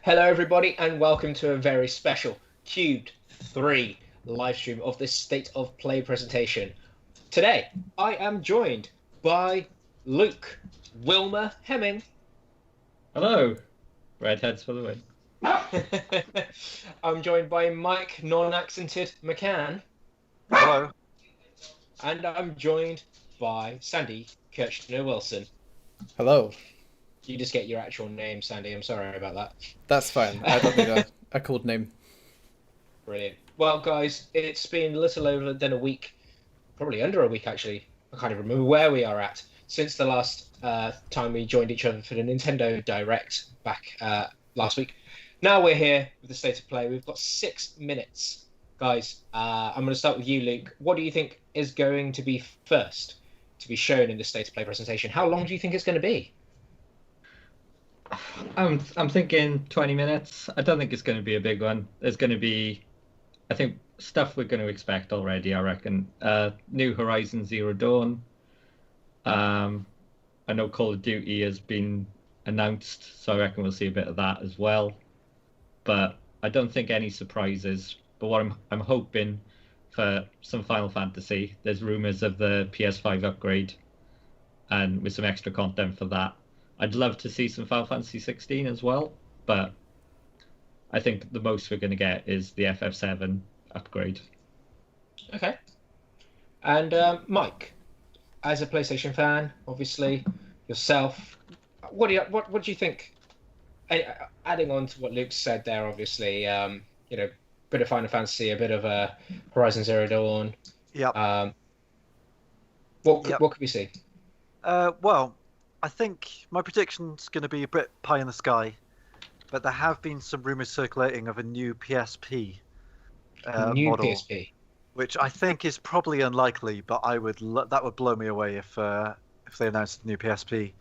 Hello, everybody, and welcome to a very special Cubed 3 live stream of this State of Play presentation. Today, I am joined by Luke, Wilmer Hemming. Hello, redheads for the win. I'm joined by Mike, non-accented McCann. Hello. And I'm joined by Sandy Kirchner-Wilson. Hello. You just get your actual name, Sandy. I'm sorry about that. That's fine. I don't need a code name. Brilliant. Well, guys, it's been a little over than a week, probably under a week, actually. I can't even remember where we are at since the last time we joined each other for the Nintendo Direct back last week. Now we're here with the State of Play. We've got 6 minutes. Guys, I'm going to start with you, Luke. What do you think is going to be first to be shown in the State of Play presentation? How long do you think it's going to be? I'm thinking 20 minutes. I don't think it's going to be a big one. There's going to be, I think, stuff we're going to expect already, I reckon. New Horizon Zero Dawn. I know Call of Duty has been announced, so I reckon we'll see a bit of that as well. But I don't think any surprises. But what I'm hoping for some Final Fantasy. There's rumours of the PS5 upgrade, and with some extra content for that. I'd love to see some Final Fantasy 16 as well, but I think the most we're going to get is the FF7 upgrade. Okay. And Mike, as a PlayStation fan, obviously yourself, what do you think? Adding on to what Luke said there, obviously, a bit of Final Fantasy, a bit of Horizon Zero Dawn. Yep. What could we see? Well, I think my prediction's going to be a bit pie in the sky, but there have been some rumours circulating of a new PSP New model, PSP. which I think is probably unlikely, but that would blow me away if they announced a new PSP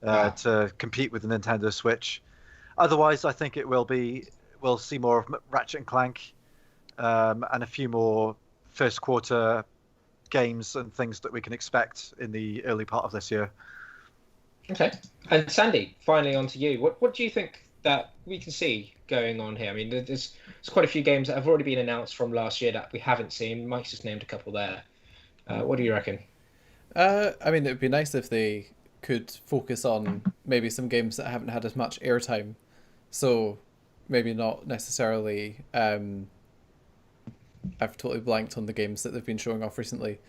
to compete with the Nintendo Switch. Otherwise, I think we'll see more of Ratchet and Clank, and a few more first quarter games and things that we can expect in the early part of this year. Okay. And Sandy, finally on to you. What do you think that we can see going on here? I mean, there's quite a few games that have already been announced from last year that we haven't seen. Mike's just named a couple there. What do you reckon? I mean, it would be nice if they could focus on maybe some games that haven't had as much airtime. So maybe not necessarily... I've totally blanked on the games that they've been showing off recently.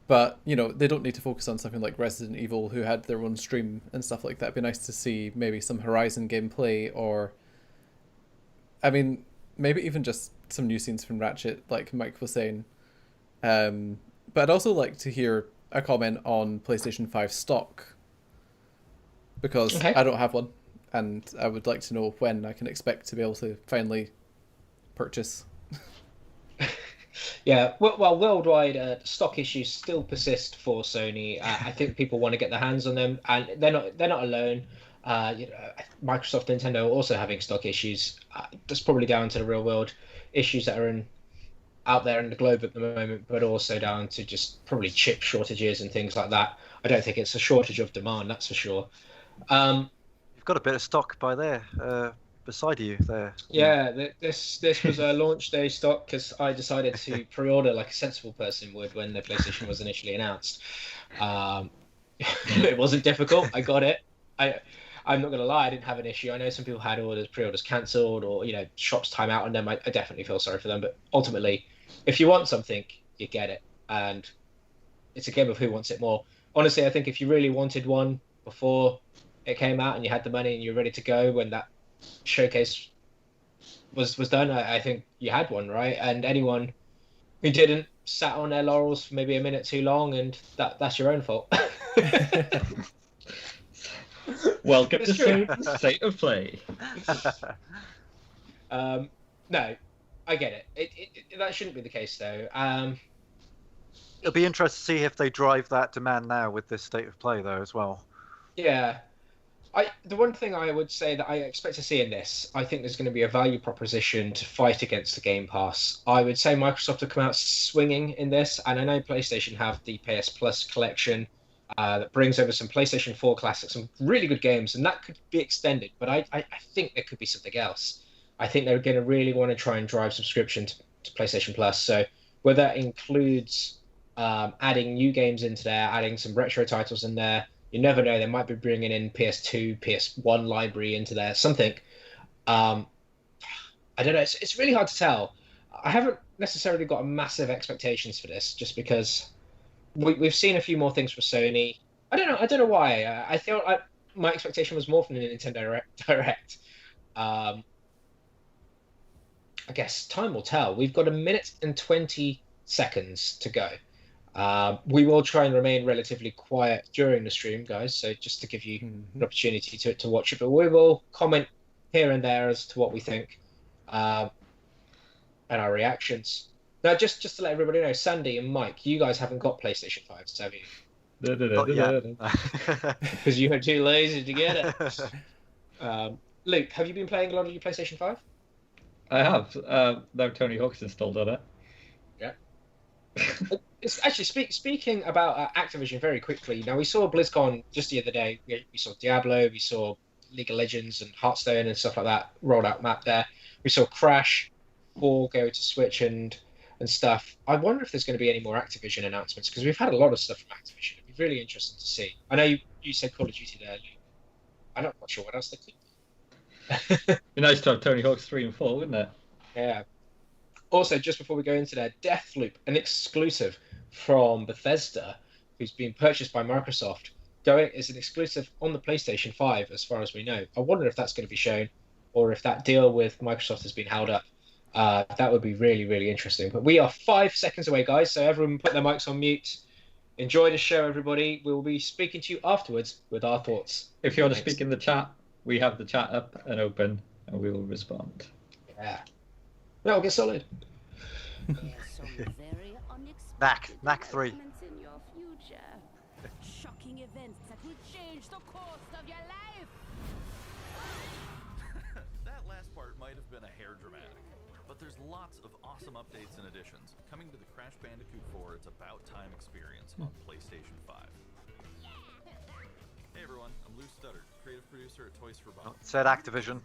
But, they don't need to focus on something like Resident Evil, who had their own stream and stuff like that. It'd be nice to see maybe some Horizon gameplay, or... I mean, maybe even just some new scenes from Ratchet, like Mike was saying. But I'd also like to hear a comment on PlayStation 5 stock, because I don't have one, and I would like to know when I can expect to be able to finally purchase. Yeah, well, worldwide stock issues still persist for Sony. I think people want to get their hands on them, and they're not alone. Microsoft, Nintendo are also having stock issues. That's probably down to the real world issues that are out there in the globe at the moment, but also down to just probably chip shortages and things like that. I don't think it's a shortage of demand, that's for sure. You've got a bit of stock by there, beside you there. Yeah, this was a launch day stock because I decided to pre-order like a sensible person would when the PlayStation was initially announced. It wasn't difficult. I got it. I'm not gonna lie, I didn't have an issue. I know some people had pre-orders cancelled, or shops time out on them. I definitely feel sorry for them, but ultimately, if you want something, you get it, and it's a game of who wants it more. Honestly, I think if you really wanted one before it came out and you had the money and you were ready to go when that showcase was done, I think you had one, right? And anyone who didn't sat on their laurels for maybe a minute too long, and that's your own fault. Welcome to State of Play. No, I get it. That shouldn't be the case, though. It'll be interesting to see if they drive that demand now with this State of Play, though, as well. Yeah. The one thing I would say that I expect to see in this, I think there's going to be a value proposition to fight against the Game Pass. I would say Microsoft have come out swinging in this, and I know PlayStation have the PS Plus collection, that brings over some PlayStation 4 classics, some really good games, and that could be extended. But I think there could be something else. I think they're going to really want to try and drive subscription to PlayStation Plus. So whether that includes adding new games into there, adding some retro titles in there, you never know. They might be bringing in PS2, PS1 library into there, something. I don't know. It's really hard to tell. I haven't necessarily got massive expectations for this, just because we've seen a few more things from Sony. I don't know. I don't know why. I feel my expectation was more from the Nintendo Direct. I guess time will tell. We've got 1 minute and 20 seconds to go. We will try and remain relatively quiet during the stream, guys. So just to give you an opportunity to watch it, but we will comment here and there as to what we think and our reactions. Now, just to let everybody know, Sandy and Mike, you guys haven't got PlayStation 5s, have you? Not yet. Because you were too lazy to get it. Luke, have you been playing a lot of your PlayStation 5? I have. Now Tony Hawk's installed on it. Yeah. It's actually speaking about Activision very quickly. Now we saw BlizzCon just the other day. We saw Diablo, we saw League of Legends and Hearthstone and stuff like that rolled out map there. We saw Crash 4 go to Switch and stuff. I wonder if there's going to be any more Activision announcements, because we've had a lot of stuff from Activision. It'd be really interesting to see. I know you said Call of Duty there, Luke. I'm not quite sure what else they could. It'd be nice to have Tony Hawk's 3 and 4, wouldn't it? Yeah. Also, just before we go into there, Deathloop, an exclusive from Bethesda, who's been purchased by Microsoft, is an exclusive on the PlayStation 5, as far as we know. I wonder if that's going to be shown, or if that deal with Microsoft has been held up. That would be really, really interesting. But we are 5 seconds away, guys, so everyone put their mics on mute. Enjoy the show, everybody. We'll be speaking to you afterwards with our thoughts. If you want to speak in the chat, we have the chat up and open, and we will respond. Yeah. That'll get solid. Knack 3. Shocking events that will change the course of your life. That last part might have been a hair dramatic, but there's lots of awesome updates and additions coming to the Crash Bandicoot 4 It's About Time experience on PlayStation 5. Hey everyone, I'm Lou Studdard, creative producer at Toys for Bob. Said Activision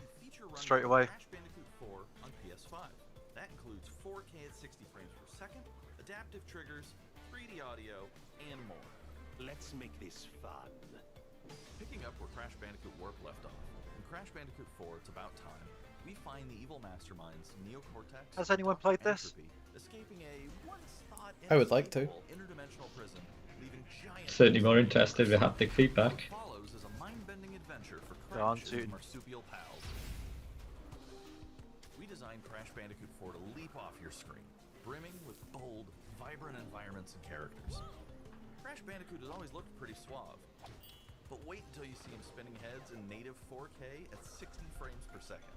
straight away. Crash Bandicoot 4 on PS5. That includes 4K at 60 frames per second, adaptive triggers, 3D audio, and more. Let's make this fun. Picking up where Crash Bandicoot Warp left off, in Crash Bandicoot 4 It's About Time, we find the evil masterminds Neocortex. Has anyone played this? Escaping a once-thought I would like to. interdimensional prison, leaving giant Certainly more interested with haptic feedback. follows as a mind-bending adventure for Go on, Crash and dude. his marsupial pals. We designed Crash Bandicoot 4 to leap off your screen, brimming with bold, vibrant environments and characters. Crash Bandicoot has always looked pretty suave, but wait until you see him spinning heads in native 4K at 60 frames per second.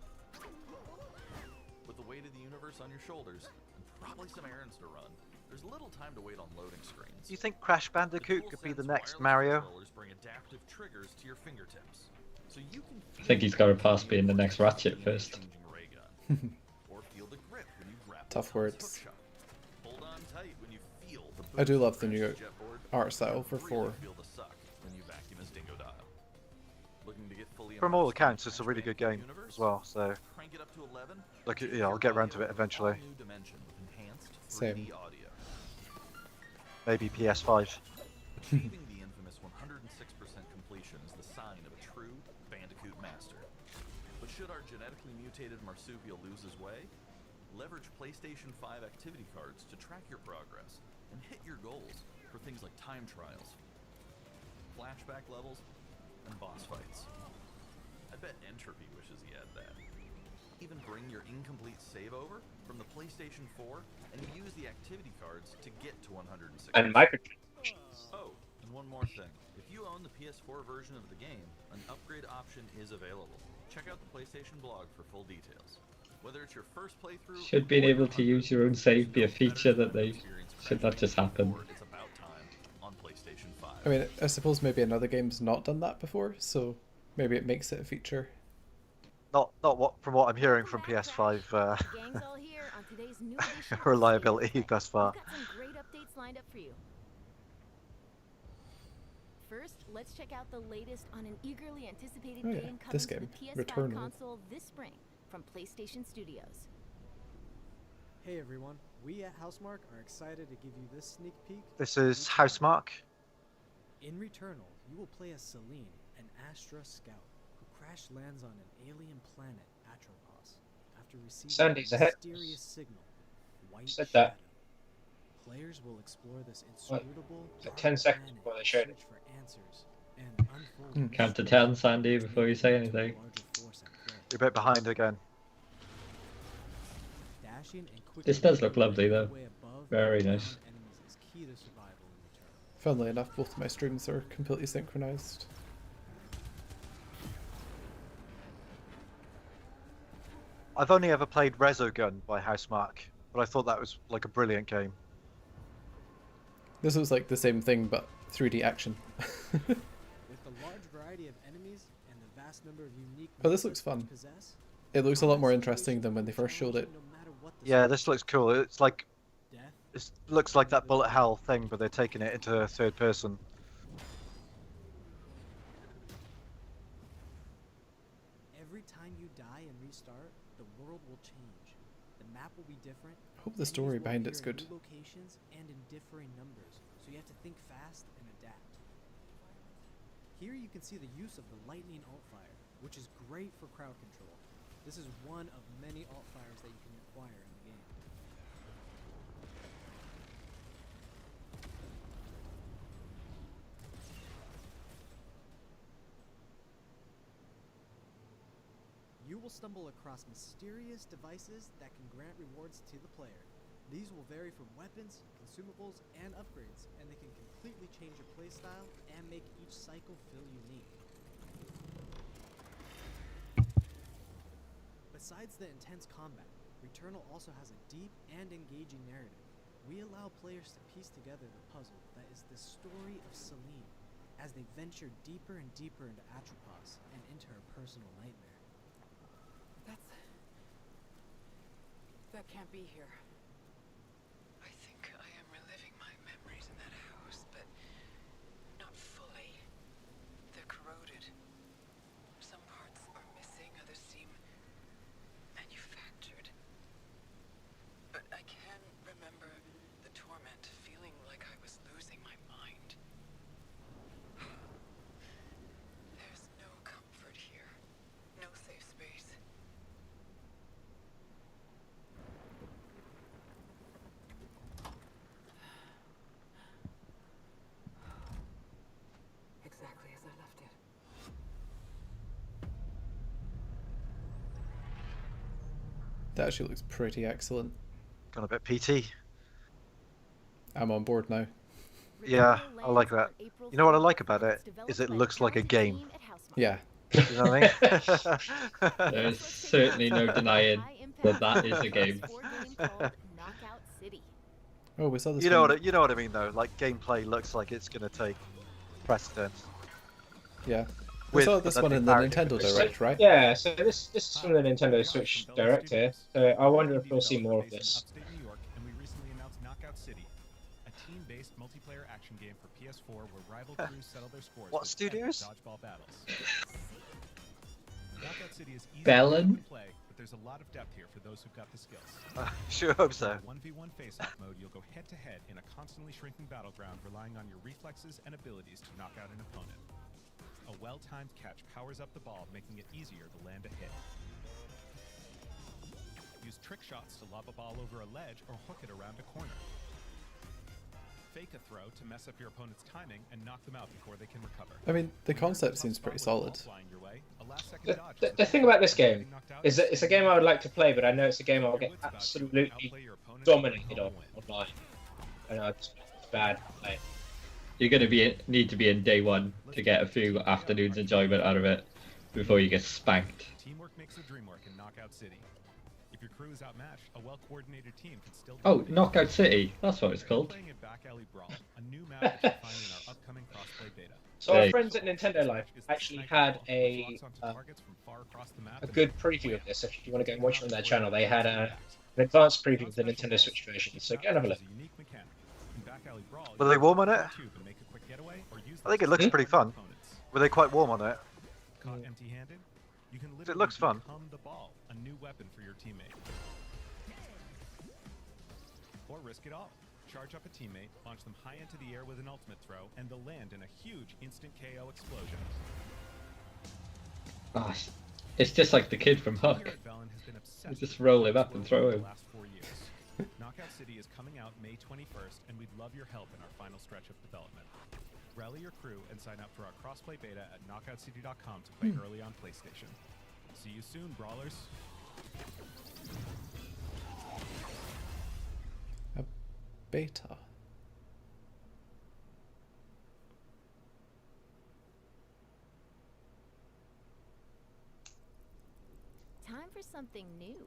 With the weight of the universe on your shoulders, and probably some errands to run, there's little time to wait on loading screens. Do you think Crash Bandicoot could be the next Mario? Bring adaptive triggers to your fingertips, so you can I think he's got to pass being the next Ratchet first. or feel the grip when you grab Tough the words. hookshot. Hold on tight when you feel the I do boom love the crash new jetboard, art style for really 4. feel the suck when you vacuum his dingo dial. Looking to get fully From all immersed in accounts, the it's a Crash really good game Bandicoot universe? as well. So, Crank it up to 11. look, yeah, I'll get around to it eventually. New dimension with enhanced Same. 3D audio. Maybe PS5. Achieving the infamous 106% completion is the sign of a true Bandicoot master. But should our genetically mutated marsupial lose his way, leverage PlayStation 5 activity cards to track your progress and hit your goals for things like time trials, flashback levels, and boss fights. I bet Entropy wishes he had that. Even bring your incomplete save over from the PlayStation 4 and use the activity cards to get to 106. And microtransactions. Oh, and one more thing. If you own the PS4 version of the game, an upgrade option is available. Check out the PlayStation blog for full details. Whether it's your first playthrough, Should being able to use your own save be a feature that they should not just happen. It's About Time on PlayStation 5. I mean, I suppose maybe another game's not done that before, so maybe it makes it a feature. Not what from what I'm hearing from PS5 Gang's all here on today's new edition of reliability thus far. We've got some great updates lined up for you. let's check out the latest on an eagerly anticipated Oh yeah, game coming this to game, the PS5 Returnal. console this spring from PlayStation Studios. Hey everyone, we at Housemark are excited to give you this sneak peek. This is Housemark. In Returnal, you will play as Celine, an Astra scout who crash lands on an alien planet, Atropos, after receiving Sandy's a ahead. mysterious signal, White Said Shadow. that. Players will explore this What? inscrutable Like dark 10 seconds planet before they and showed it. search for answers and unfold Count to mysteries 10, Sandy, which before may you say point to a anything. larger force at play. You're a bit behind again. Dashing and quickly This does look maneuvering lovely, your though. way above Very and nice. around enemies is key to survival in Returnal. Funnily enough, both of my streams are completely synchronized. I've only ever played Resogun by Housemark, but I thought that was like a brilliant game. This was like the same thing, but 3D action. With the large variety of enemies and the vast number of unique Oh, this looks movements fun. each possess, It looks a lot more combat interesting than when they first showed it. challenging no matter what the Yeah, this looks cool. It's like death, it looks like that bullet hell thing, but they're taking it into third person. every time you die and restart, the world will change. The map will be different. Hope the story enemies will behind appear it's in good. new locations and in differing numbers, so you have to think fast and adapt. Here you can see the use of the lightning alt-fire, which is great for crowd control. This is one of many alt-fires that you can acquire in the game. You will stumble across mysterious devices that can grant rewards to the player. These will vary from weapons, consumables, and upgrades, and they can completely change your playstyle and make each cycle feel unique. Besides the intense combat, Returnal also has a deep and engaging narrative. We allow players to piece together the puzzle that is the story of Celine, as they venture deeper and deeper into Atropos and into her personal nightmare. That can't be here. I think I am reliving my memories in that house, but not fully. They're corroded. Some parts are missing, others seem manufactured. But I can remember the torment, feeling like I was losing my mind. There's no comfort here. No safe space. Exactly as I left it. That actually looks pretty excellent. Got a bit PT. I'm on board now. Yeah, I like that. You know what I like about it is it looks like a game. Yeah. You know what I mean? There's certainly no denying that that is a game. Oh, we saw this. You know one. what I mean though. Like gameplay looks like it's gonna take precedence. Yeah. We saw this one in the Nintendo Direct, right? Yeah, so this is from the Nintendo Switch Direct here. So I wonder if we'll see more of this. Upstate New York, and we recently announced Knockout City, a team-based multiplayer action game for PS4 where rival crews settle their scores What with studios? epic dodgeball battles. Knockout City is easy Bellin? to play, but there's a lot of depth here for those who've got the skills. Sure hope so. In 1v1 face-off mode, you'll go head-to-head in a constantly shrinking battleground, relying on your reflexes and abilities to knock out an opponent. A well-timed catch powers up the ball, making it easier to land a hit. Use trick shots to lob a ball over a ledge or hook it around a corner. Fake a throw to mess up your opponent's timing and knock them out before they can recover. I mean, the concept seems pretty solid. The thing about this game is that it's a game I would like to play, but I know it's a game I'll get absolutely dominated on online. I know it's bad. Like, You're going to need to be in day one to get a few afternoons enjoyment out of it before you get spanked. Teamwork makes the dream work in Knockout City. If your crew is outmatched, a well-coordinated team can still. Oh, Knockout City. That's what it's called. Playing at Back Alley Brawl, a new map that you'll find in our upcoming crossplay beta. so our friends at Nintendo Live actually had a good preview of this. If you want to go and watch it on their channel, they had an advanced preview of the Nintendo Switch version. So go and have a look. Were they warm on it? I think it looks pretty fun. Were they quite warm on it? Caught empty-handed? You can It literally looks fun. become the ball, a new weapon for your teammate. Or risk it all. Charge up a teammate, launch them high into the air with an ultimate throw, and they'll land in a huge instant KO explosion. Gosh, it's just like the kid from Hook. Here at Velen has been obsessed You just with roll the him up and world throw for the him. last 4 years. Knockout City is coming out May 21st, and we'd love your help in our final stretch of development. Rally your crew and sign up for our crossplay beta at knockoutcity.com to play early on PlayStation. See you soon, brawlers. A beta. Time for something new.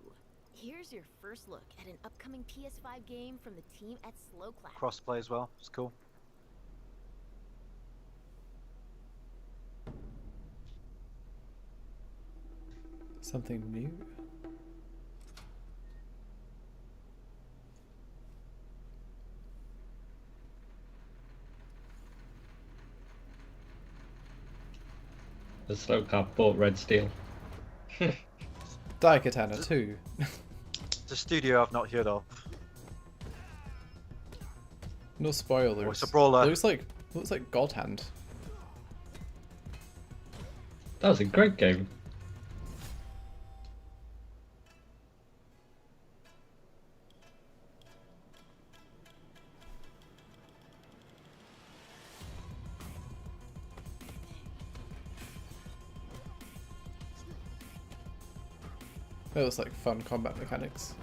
Here's your first look at an upcoming PS5 game from the team at Slow Clap. Crossplay as well. It's cool. Something new. The slow cap bought Red Steel. Daikatana 2. It's a studio I've not heard of. No spoilers. Oh, it's a brawler. Looks like God Hand. That was a great game. That looks like fun combat mechanics.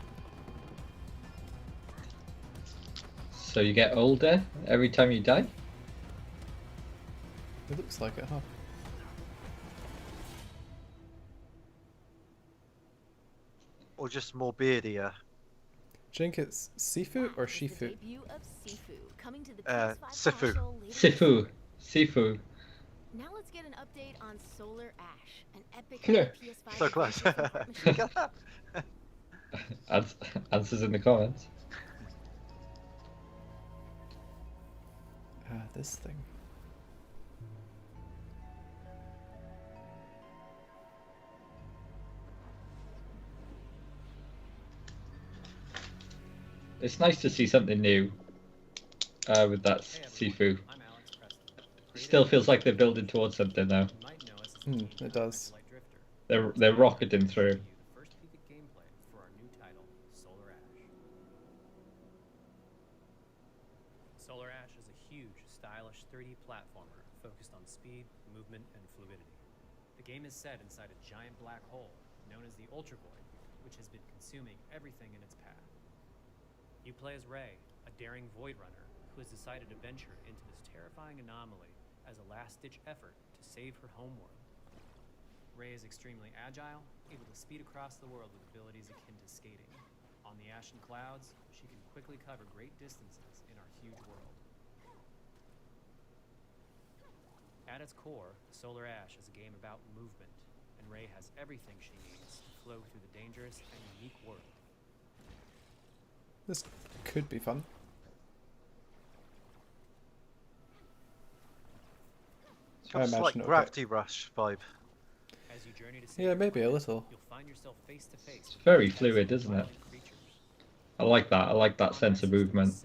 So you get older every time you die? It looks like it, huh? Or just more beardier. Do you think it's Sifu or That is the Shifu? debut of Sifu, coming to the Sifu. PS5 console later this Sifu. Sifu. Now let's get an update on Solar Ash, an epic Yeah. PS5 So close. adventure from Art Machine. Get that? Answers in the comments. This thing. It's nice to see something new with that Sifu. I'm Alex Preston. Still feels like they're building towards something now. You might know us as It does. Light Drifter. They're rocketing through. The first peek at gameplay for our new title, Solar Ash. Solar Ash is a huge, stylish 3D platformer focused on speed, movement, and fluidity. The game is set inside a giant black hole known as the Ultra Void, which has been consuming everything in its path. You play as Ray, a daring void runner who has decided to venture into this terrifying anomaly as a last-ditch effort to save her homeworld. Ray is extremely agile, able to speed across the world with abilities akin to skating. On the ashen clouds, she can quickly cover great distances in our huge world. At its core, Solar Ash is a game about movement, and Ray has everything she needs to flow through the dangerous and unique world. This could be fun. It's got a imagine slight it'll Gravity Rush vibe. As you journey to Yeah, save maybe a your little. You'll find yourself face to face. It's very fluid, isn't it? I like that. I like that sense of movement.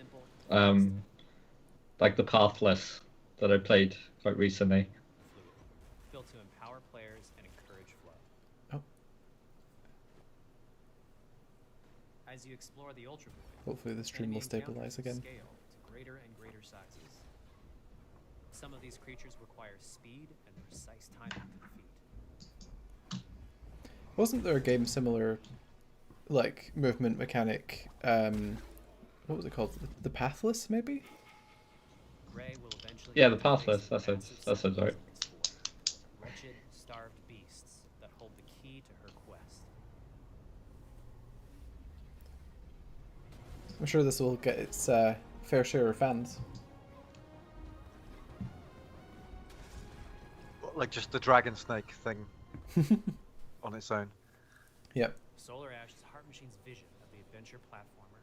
Like the Pathless that I played quite recently. Built to empower players and encourage flow. Oh. As you explore the Ultra Void, Hopefully the stream will stabilize again. Scale to greater and greater sizes. Some of these creatures require speed and precise timing to defeat. Wasn't there a game similar, like movement mechanic? What was it called? The Pathless, maybe? Ray will eventually Yeah, the be faced Pathless. with That sounds massive right. wretched, starved beasts that hold the key to her quest. I'm sure this will get its fair share of fans. Like just the Dragon Snake thing on its own. Yep. Solar Ash is Heart Machine's vision of the adventure platformer.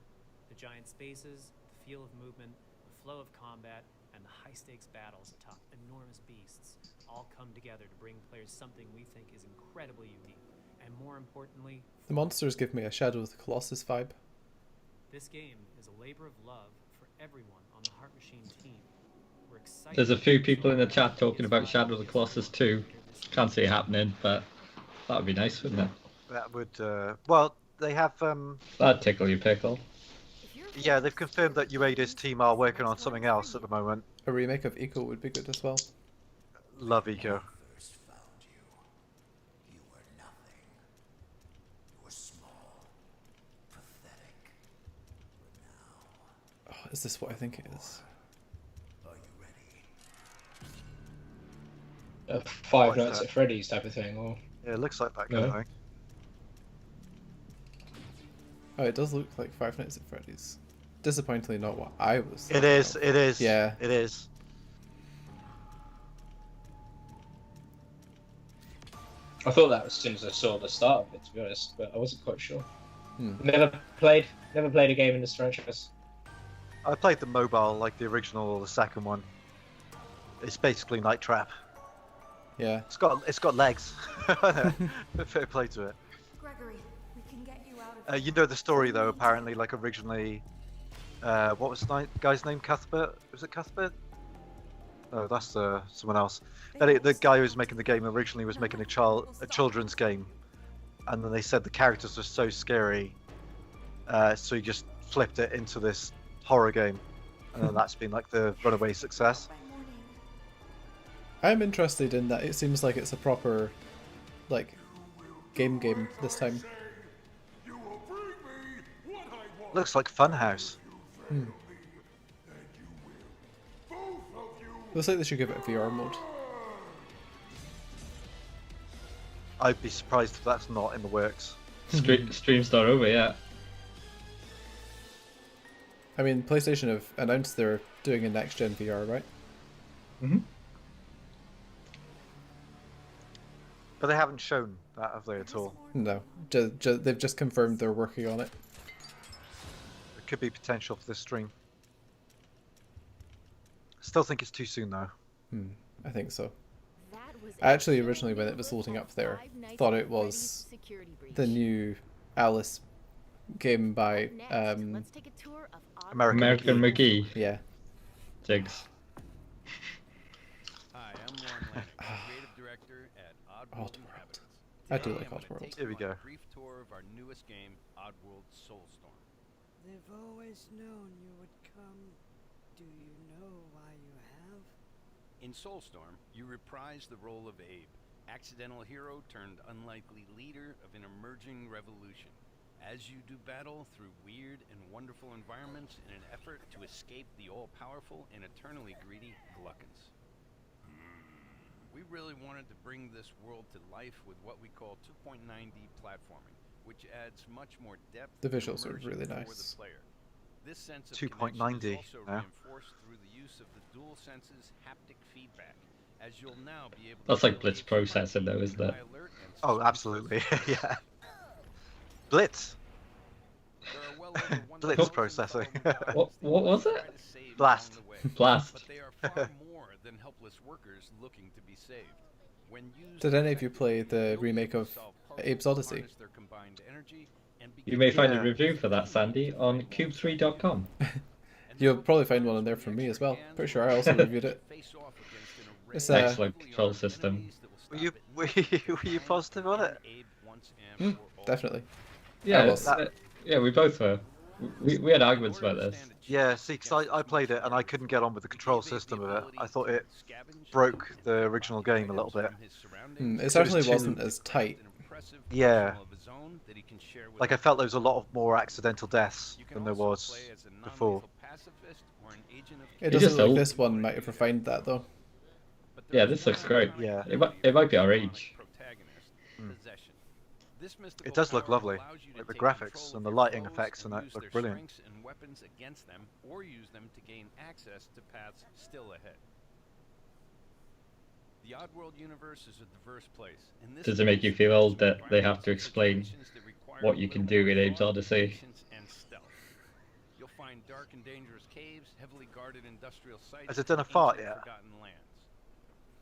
The giant spaces, the feel of movement, the flow of combat, and the high-stakes battles atop enormous beasts all come together to bring players something we think is incredibly unique, and more importantly, The monsters give me a Shadow of the Colossus vibe. this game is a labor of love for everyone on the Heart Machine team. We're excited. There's a few people in the chat talking about Shadow of the Colossus 2. Can't see it happening, but that would be nice, wouldn't it? That would. Well, they have. That'd tickle your pickle. Yeah, they've confirmed that Ueda's team are working on something else at the moment. A remake of Eco would be good as well. Love Eco. Oh, is this what I think it is? Five What is Nights that? at Freddy's type of thing, or Yeah, it looks like that kind of thing. Oh, it does look like Five Nights at Freddy's. Disappointingly not what I was It thinking is. of. It is. Yeah. It is. I thought that as soon as I saw the start of it, to be honest, but I wasn't quite sure. Hmm. Never played a game in this franchise. I played the mobile, like the original or the second one. It's basically Night Trap. Yeah. It's got legs. Fair play to it. Gregory, we can get you out of You know the story though. Apparently, like originally, what was the guy's name? Cuthbert? Was it Cuthbert? No, that's someone else. The guy who was making the game originally was making a children's game, and then they said the characters were so scary, so he just flipped it into this horror game, and then that's been like the runaway success. I'm interested in that. It seems like it's a proper, like, game this time. Looks like Funhouse. Hmm. Looks like they should give it a VR mode. I'd be surprised if that's not in the works. Stream's not over yet. I mean, PlayStation have announced they're doing a next-gen VR, right? Mm-hmm. But they haven't shown that, have they, at all? No. They've just confirmed they're working on it. There could be potential for this stream. Still think it's too soon, though. I think so. I actually originally, when it was loading up there, thought it was the new Alice game by American McGee. Yeah. Jigs. Hi, I'm Warren Leonard, creative director at Oddworld Inhabitants. I do Today, like I'm gonna Oddworld. take Here we you on go. a brief tour of our newest game, Oddworld Soulstorm. They've always known you would come. Do you know why you have? In Soulstorm, you reprise the role of Abe, accidental hero turned unlikely leader of an emerging revolution, as you do battle through weird and wonderful environments in an effort to escape the all-powerful and eternally greedy Gluckins. We really wanted to bring this world to life with what we call 2.9D platforming, which adds much more depth The and visuals are immersion really for nice. the player. This sense of 2.9D, connection is also yeah. reinforced through the use of the dual senses haptic feedback, as you'll now be able That's to like Blitz processing though, isn't it? Oh, absolutely. Yeah. Blitz. Blitz processing. What was it? Blast. Blast. But they are far more than helpless workers looking to be saved. When used Did any of you play the remake of Abe's Odyssey? You may find a review for that, Sandy, on cube3.com. You'll probably find one in there from me as well. Pretty sure I also reviewed it. It's Excellent control system. Were you positive on it? Definitely. Yeah, I was. yeah, we both were. We had arguments about this. Yeah, see, because I played it and I couldn't get on with the control system of it. I thought it broke the original game a little bit. It certainly wasn't as tight. Yeah. Like, I felt there was a lot of more accidental deaths than there was before. It doesn't look like this one might have refined that though. Yeah, this looks great. Yeah. It might be our age. It does look lovely. Like the graphics and the lighting effects and that look brilliant. And weapons against them, or use them to gain access to paths still ahead. The Oddworld universe is a diverse place. Does it make you feel old that they have to explain what you can do in Abe's Odyssey? You'll find dark and dangerous caves, heavily guarded industrial sites. Has it done a fart yet?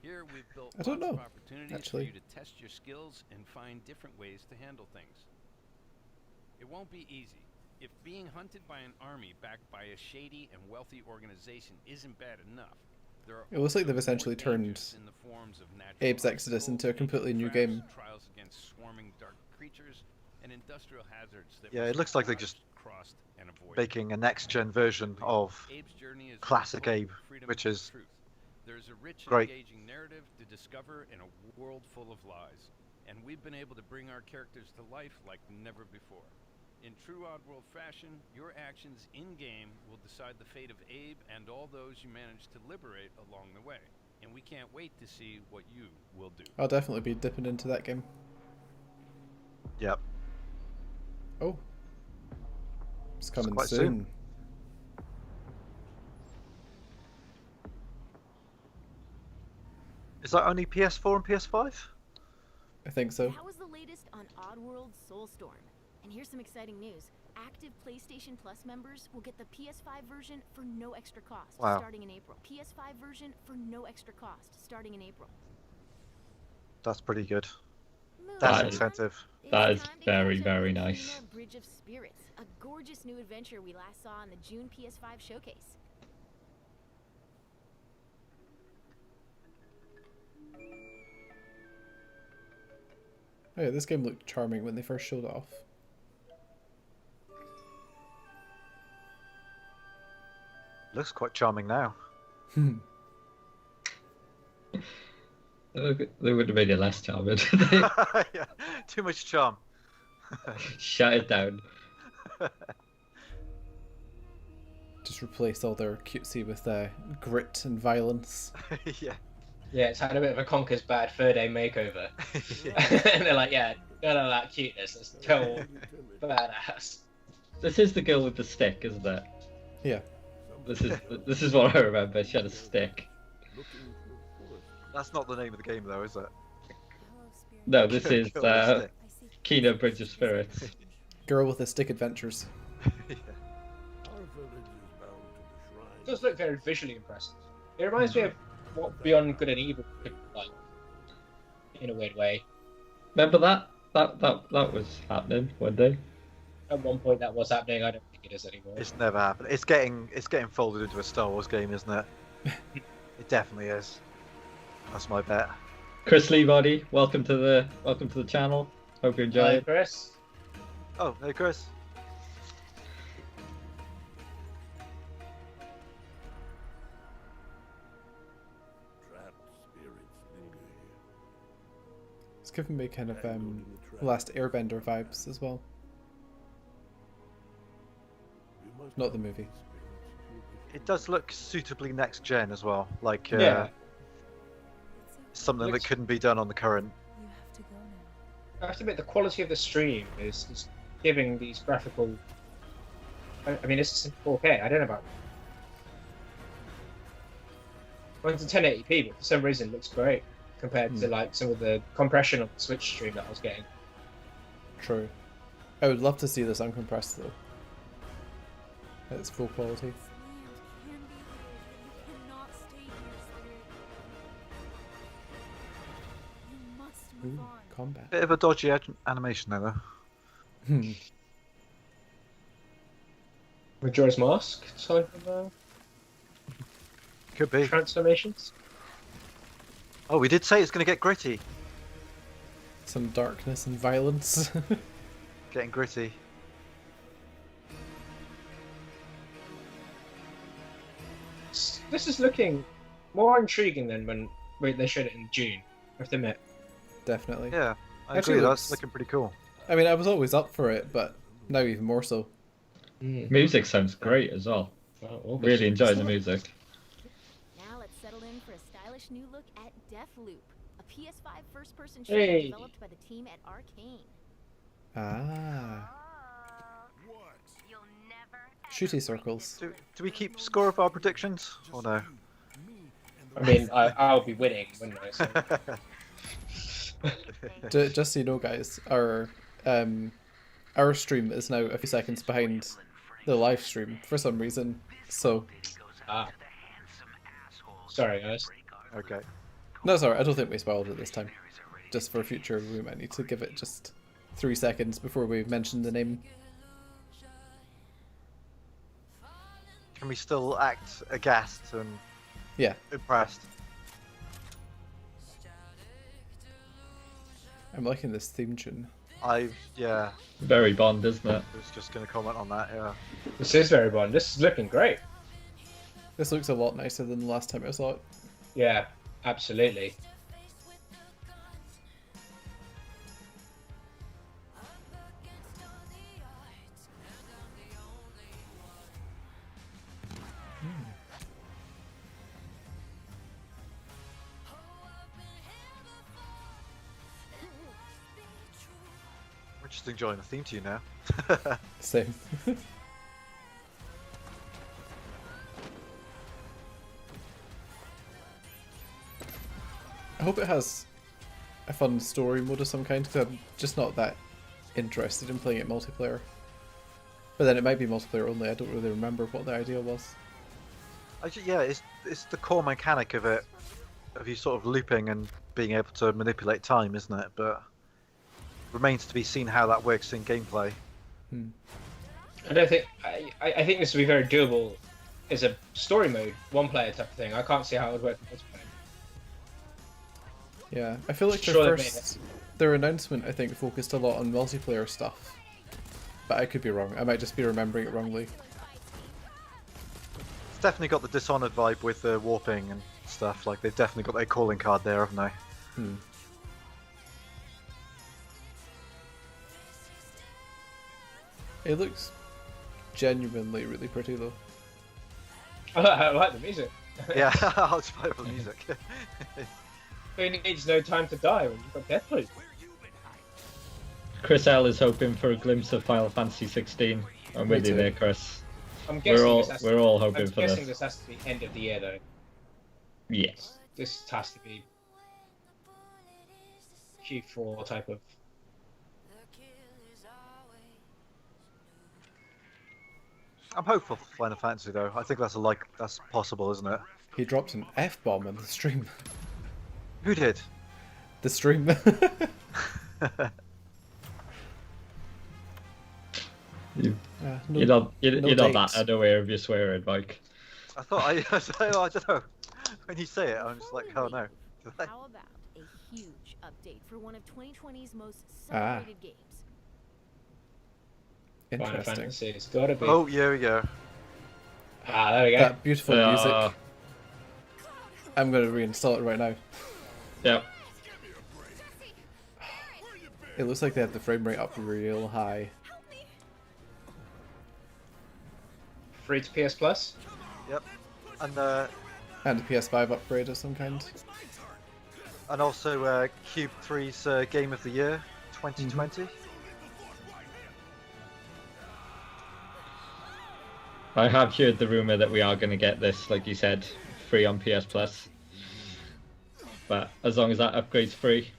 Here we've built I don't lots of know, opportunities actually. for you to test your skills and find different ways to handle things. It won't be easy. If being hunted by an army backed by a shady and wealthy organization isn't bad enough, there are It looks like also they've more essentially turned dangers in the forms of natural Abe's Exodus into a completely new game. trials against swarming dark creatures, and industrial hazards that Yeah, must it looks like be they're just crossed and avoided. making a next-gen version of Abe's journey is classic full of Abe, freedom which and is truth. There's a rich, great. engaging narrative to discover in a world full of lies, and we've been able to bring our characters to life like never before. In true Oddworld fashion, your actions in-game will decide the fate of Abe and all those you manage to liberate along the way. And we can't wait to see what you will do. I'll definitely be dipping into that game. Yep. Oh. It's coming quite soon. soon. Is that only PS4 and PS5? I think so. That was the latest on Oddworld Soulstorm. And here's some exciting news. Active PlayStation Plus members will get the PS5 version for no extra cost starting in April. PS5 version for no extra cost starting in April. That's pretty good. Moving That's on. incentive. That It's is time to very, catch up very with nice. Kena Bridge of Spirits, a gorgeous new adventure we last saw in the June PS5 showcase. Oh yeah, this game looked charming when they first showed it off. Looks quite charming now. They would have made it less charming, did they? Yeah, too much charm. Shut it down. Just replace all their cutesy with grit and violence. Yeah. Yeah, it's had a bit of a Conker's Bad Fur Day makeover. And they're like, yeah, none of that cuteness. Let's go badass. This is the girl with the stick, isn't it? Yeah. This is what I remember. She had a stick. That's not the name of the game, though, is it? No, this is Girl with a stick. Kena Bridge of Spirits. Girl with the Stick Adventures. Yeah. It does look very visually impressive. It reminds me of what Beyond Good and Evil could be like, in a weird way. Remember that? That was happening one day. At one point that was happening, I don't think it is anymore. It's never happened. It's getting folded into a Star Wars game, isn't it? It definitely is. That's my bet. Chris Leebody, welcome to the channel. Hope you enjoy Hi, it. Chris. Oh, hey, Chris. It's giving me kind of Last Airbender vibes as well. Not the movie. It does look suitably next gen as well. Like Yeah. something Looks- that couldn't be done on the current. I have to admit, the quality of the stream is giving these graphical. I mean, this is in 4K. I don't know about. Well, it's in 1080p, but for some reason, it looks great compared to like some of the compression on the Switch stream that I was getting. True. I would love to see this uncompressed though. At its full quality. Ooh, combat. Bit of a dodgy animation there, though. Majora's Mask type of Could be. transformations. Oh, we did say it's going to get gritty. Some darkness and violence. Getting gritty. This is looking more intriguing than when they showed it in June, I have to admit. Definitely. Yeah, I Actually agree. looks- That's looking pretty cool. I mean, I was always up for it, but now even more so. Music sounds great as well. Oh, Really enjoying the music. Now let's settle in for a stylish new look at Deathloop, a PS5 first-person shooter Hey. developed by the team at Arcane. Ah. Shooty circles. Do we keep score of our predictions or no? I mean, I'll be winning, wouldn't I? So. Just so you know, guys, our stream is now a few seconds behind the live stream for some reason. So, Sorry, guys. Okay. No, sorry, I don't think we spoiled it this time. Just for future, we might need to give it just 3 seconds before we mention the name. Can we still act aghast and Yeah. impressed? I'm liking this theme tune. Yeah. Very Bond, isn't it? I was just going to comment on that, yeah. This is very Bond. This is looking great. This looks a lot nicer than the last time I saw it. Yeah, absolutely. We're just enjoying the theme tune now. Same. I hope it has a fun story mode of some kind, because I'm just not that interested in playing it multiplayer. But then it might be multiplayer only, I don't really remember what the idea was. Yeah, it's the core mechanic of it, of you sort of looping and being able to manipulate time, isn't it? But remains to be seen how that works in gameplay. I don't think I think this would be very doable as a story mode, one player type of thing. I can't see how it would work in multiplayer. Yeah, I feel like their announcement, I think, focused a lot on multiplayer stuff. But I could be wrong. I might just be remembering it wrongly. It's definitely got the Dishonored vibe with the warping and stuff. Like, they've definitely got their calling card there, haven't they? It looks genuinely really pretty, though. I like the music. Yeah, I'll just play for the music. Who needs no time to die when you've got Deathloop? Chris L is hoping for a glimpse of Final Fantasy 16. I'm with you there, Chris. I'm guessing we're all hoping for this. I'm guessing this has to be end of the year, though. Yes. This has to be Q4 type of. I'm hopeful for Final Fantasy though. I think that's possible, isn't it? He dropped an F-bomb in the stream. Who did? The stream. You're not that unaware of your swearing, Mike. I thought I don't know. When you say it, I'm just like, oh no. How about a huge update for one of 2020's most celebrated games? Final Fantasy, it's gotta be. Oh, here we go. Ah, there we go. That beautiful music. I'm gonna reinstall it right now. Yep. It looks like they have the frame rate up real high. Free to PS Plus? Yep. And a PS5 upgrade of some kind. And also Cube 3's Game of the Year 2020. I have heard the rumor that we are going to get this, like you said, free on PS Plus. But as long as that upgrade's free,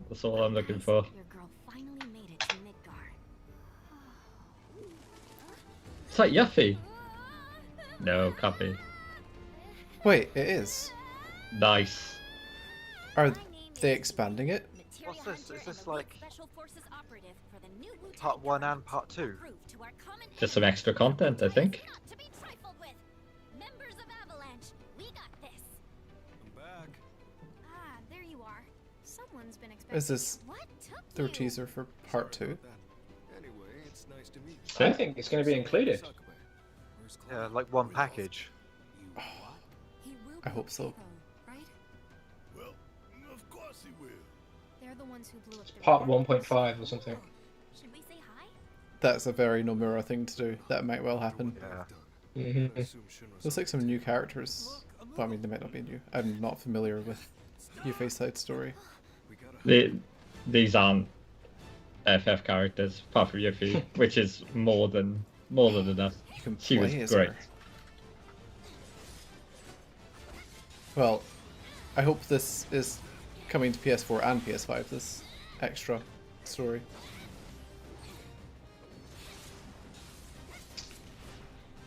that's all I'm looking for. Your girl finally made it to Midgar. Is that Yuffie? No, can't be. Wait, it is. Nice. Are they expanding it? What's this? Is this like part 1 and part 2? Just some extra content, I think. Members of Avalanche, we got this. I'm back. Ah, there you are. Someone's been expecting. Is this their teaser for part 2? Anyway, it's nice to meet I think it's going to be included. Yeah, like one package. I hope so. Well, of course he will. They're the ones who blew up the Part reactor. 1.5 or something. Should we say hi? That's a very Nomura thing to do. That might well happen. Yeah. Looks like some new characters. Well, I mean, they might not be new. I'm not familiar with Yufei's side story. These aren't FF characters, apart from Yuffie, which is more than enough. She was great. Well, I hope this is coming to PS4 and PS5, this extra story.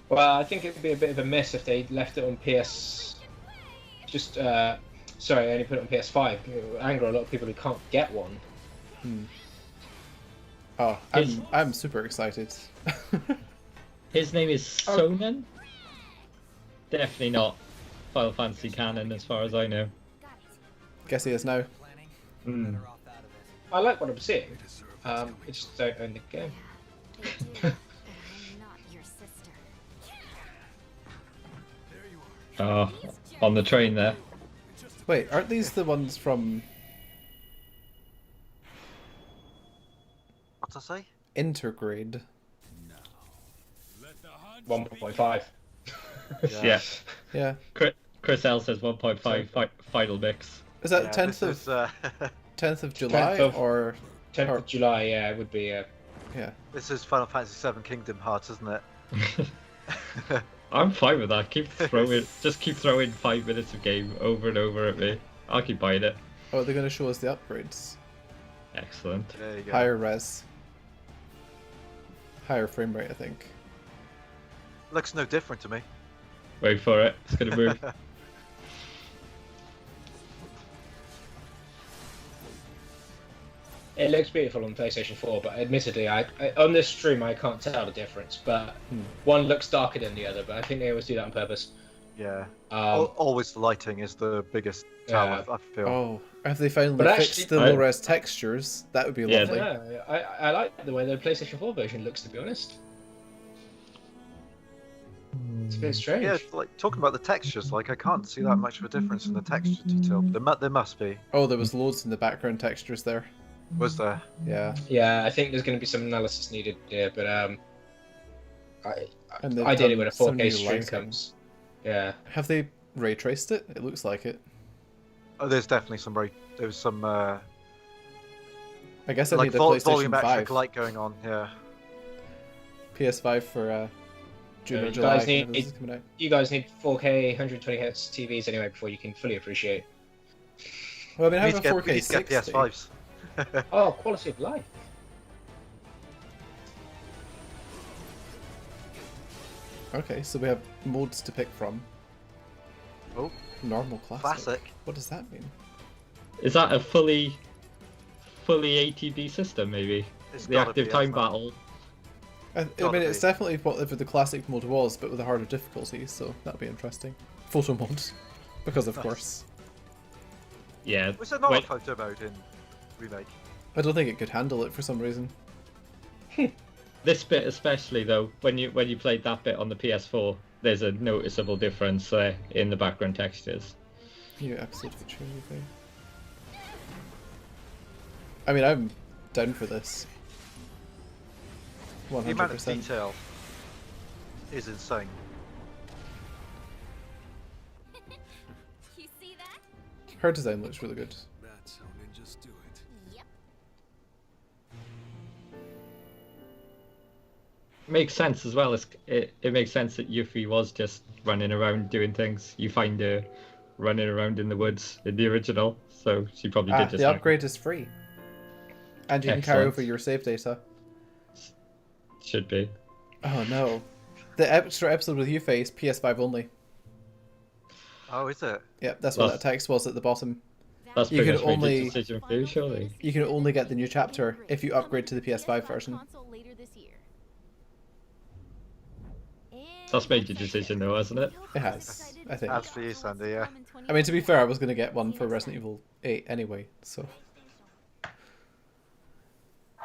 Well, I think it would be a bit of a miss if they left it on PS. Just Sorry, I only put it on PS5. It will anger a lot of people who can't get one. Oh, I'm super excited. His name is Sonen. Definitely not Final Fantasy canon, as far as I know. Guess he is now. I like what I'm seeing. I just don't own the game. Oh, on the train there. Wait, aren't these the ones from What's I say? Intergrade? 1.5. Yeah. Yeah. Chris L says 1.5 final mix. Is that Yeah, 10th this of is, 10th of July 10th of- or 10th of July, yeah, it would be. yeah? This is Final Fantasy VII Kingdom Hearts, isn't it? I'm fine with that. Just keep throwing 5 minutes of game over and over at me. I'll keep buying it. Oh, they're going to show us the upgrades. Excellent. There you go. Higher res. Higher frame rate, I think. Looks no different to me. Wait for it. It's gonna move. It looks beautiful on PlayStation 4, but admittedly, I on this stream I can't tell the difference. But one looks darker than the other, but I think they always do that on purpose. Yeah. Always the lighting is the biggest tell, I feel. Oh, if they finally But fixed actually- the low-res textures, that would be lovely. Yeah, I like the way the PlayStation 4 version looks, to be honest. It's a bit strange. Yeah, like talking about the textures, like I can't see that much of a difference in the texture detail, but there must be. Oh, there was loads in the background textures there. Was there? Yeah. Yeah, I think there's going to be some analysis needed there, but And they've ideally done when a some 4K new stream lighting. comes. Yeah. Have they ray traced it? It looks like it. Oh, there's definitely some there was some I guess I like need a PlayStation volumetric 5. light going on. Yeah. PS5 for June or You July. guys whenever this need is coming out. you guys need 4K 120Hz TVs anyway before you can fully appreciate. Well, I mean, I We have need a to 4K get, we need to get 60. PS5s. Oh, quality of life. Okay, so we have modes to pick from. Oh, normal classic. Classic. What does that mean? Is that a fully ATB system, maybe? It's The gotta active be, time hasn't it? battle. I Gotta mean, it's be. definitely whatever the classic mode was, but with a harder difficulty, so that'll be interesting. Photo mode, because of Nice. course. Yeah. Was there not wait- a photo mode in Remake? I don't think it could handle it for some reason. This bit especially though, when you played that bit on the PS4, there's a noticeable difference in the background textures. New episode for Movie. I mean, I'm down for this. The amount of 100%. detail is insane. You see that? Her design looks really good. That's how ninjas do it. Yep. Makes sense as well. It makes sense that Yuffie was just running around doing things. You find her running around in the woods in the original, so she probably did just The upgrade is free. And you can carry Excellent. over your save data. Should be. Oh no. The extra episode with you face PS5 only. Oh, is it? Yep, that's what That's- that text was at the bottom. That's You pretty can much only- made the decision for you, surely. You can only get the new chapter if you upgrade to the PS5 version. Console later this year. That's made your decision though, hasn't it? It has, I think. As for you, Sandy, yeah. I mean, to be fair, I was going to get one for Resident Evil 8 anyway, so...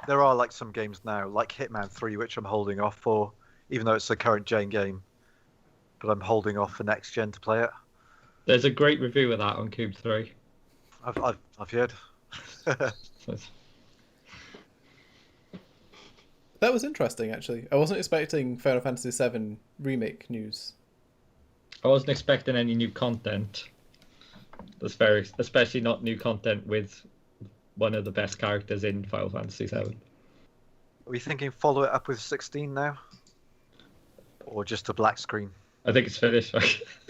There are like some games now, like Hitman 3, which I'm holding off for, even though it's a current gen game. But I'm holding off for next gen to play it. There's a great review of that on Cube 3. I've heard. That was interesting, actually. I wasn't expecting Final Fantasy VII Remake news. I wasn't expecting any new content. That's very, especially not new content with one of the best characters in Final Fantasy VII. Are we thinking follow it up with 16 now? Or just a black screen? I think it's finished.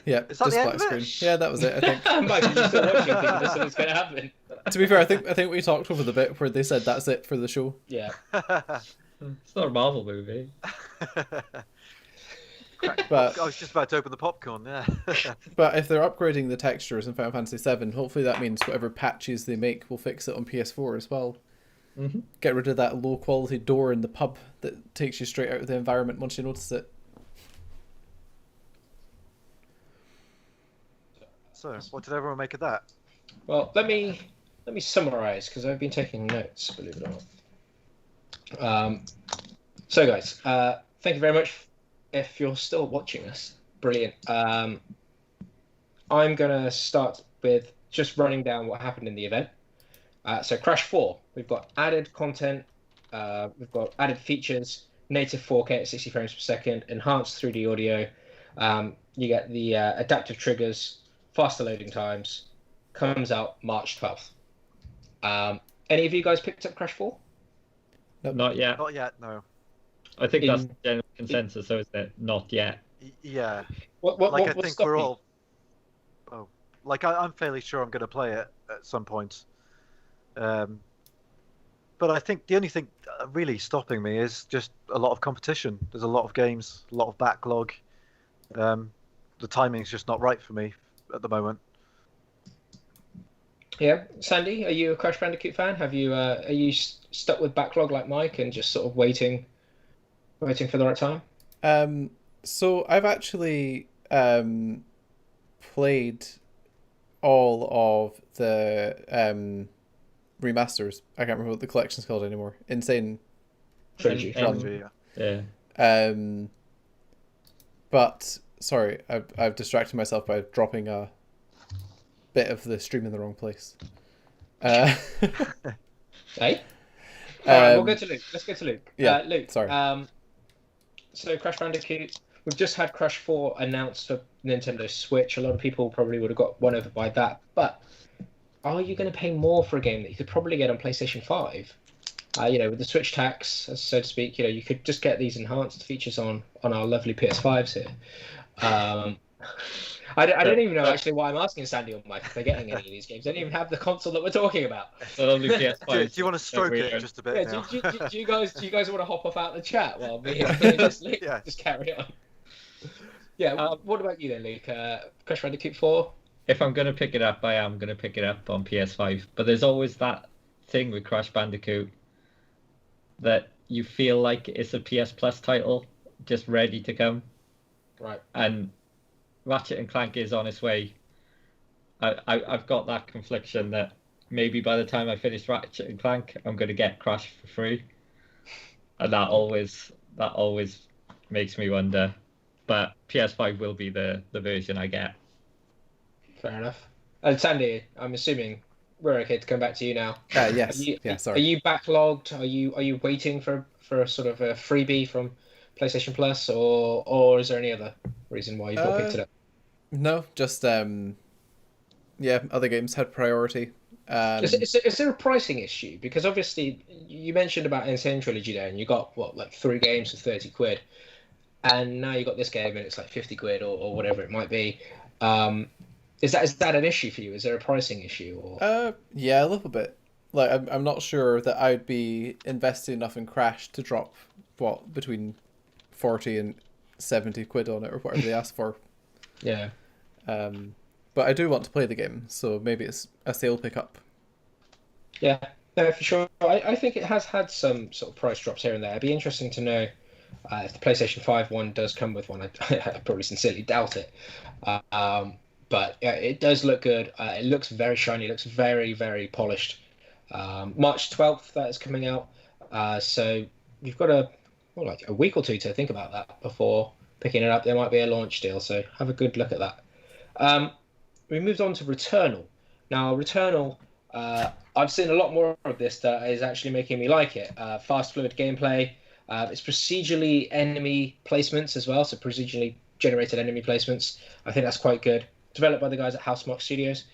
Yeah, Is that just the end black of screen. it? Yeah, that was it, I think. Mike, you're still watching thinking this is going to happen. To be fair, I think we talked over the bit where they said that's it for the show. Yeah. It's not a Marvel movie. But I was just about to open the popcorn. Yeah. but if they're upgrading the textures in Final Fantasy VII, hopefully that means whatever patches they make will fix it on PS4 as well. Mm-hmm. Get rid of that low quality door in the pub that takes you straight out of the environment once you notice it. So, what did everyone make of that? Well, let me summarize because I've been taking notes, believe it or not. So, guys, thank you very much. If you're still watching us, brilliant. I'm gonna start with just running down what happened in the event. So, Crash 4, we've got added content, we've got added features, native 4K at 60 frames per second, enhanced 3D audio. You get the adaptive triggers, faster loading times. Comes out March 12th. Any of you guys picked up Crash 4? Nope. Not yet. Not yet, no. I think that's the general consensus, so is it? Not yet. Yeah. I think we're all... Oh. I'm fairly sure I'm going to play it at some point. But I think the only thing really stopping me is just a lot of competition. There's a lot of games, a lot of backlog. The timing's just not right for me at the moment. Yeah, Sandy, are you a Crash Bandicoot fan? Are you stuck with backlog like Mike and just sort of waiting for the right time? So I've actually played all of the remasters. I can't remember what the collection's called anymore. Insane Trilogy. Yeah. But sorry, I've distracted myself by dropping a bit of the stream in the wrong place. Hey? Alright, we'll go to Luke. Let's go to Luke. Yeah, Luke. sorry. So Crash Bandicoot, we've just had Crash 4 announced for Nintendo Switch. A lot of people probably would have got won over by that. But are you going to pay more for a game that you could probably get on PlayStation 5? With the Switch tax, so to speak, you could just get these enhanced features on our lovely PS5s here. I don't even know actually why I'm asking Sandy or Mike if they're getting any of these games. They don't even have the console that we're talking about. So only PS5. Do you want to stroke it just a bit now? Do you guys want to hop off out of the chat while me and just carry on? Yeah. What about you then, Luke? Crash Bandicoot 4? If I'm going to pick it up, I am going to pick it up on PS5. But there's always that thing with Crash Bandicoot that you feel like it's a PS Plus title just ready to come. Right. And Ratchet and Clank is on its way. I've got that confliction that maybe by the time I finish Ratchet and Clank, I'm going to get Crash for free, and that always makes me wonder. But PS5 will be the version I get. Fair enough. And Sandy, I'm assuming we're okay to come back to you now. Yes. Sorry. Are you backlogged? Are you waiting for a sort of a freebie from PlayStation Plus, or is there any other reason why you've not picked it up? No, just other games had priority. Is there a pricing issue? Because obviously you mentioned about Insane Trilogy there, and you got like 3 games for 30 quid, and now you got this game and it's like 50 quid or whatever it might be. Is that an issue for you? Is there a pricing issue? Or yeah, a little bit. Like I'm not sure that I'd be investing enough in Crash to drop between 40 and 70 quid on it or whatever they ask for. Yeah. But I do want to play the game, so maybe it's a sale pickup. Yeah, no, for sure. I think it has had some sort of price drops here and there. It'd be interesting to know if the PlayStation 5 one does come with one. I probably sincerely doubt it. But yeah, it does look good. It looks very shiny. It looks very, very polished. March 12th, that is coming out. So you've got a week or two to think about that before picking it up. There might be a launch deal, so have a good look at that. We moved on to Returnal. Now, Returnal, I've seen a lot more of this that is actually making me like it. Fast, fluid gameplay. It's procedurally enemy placements as well, so procedurally generated enemy placements. I think that's quite good. Developed by the guys at Housemarque Studios.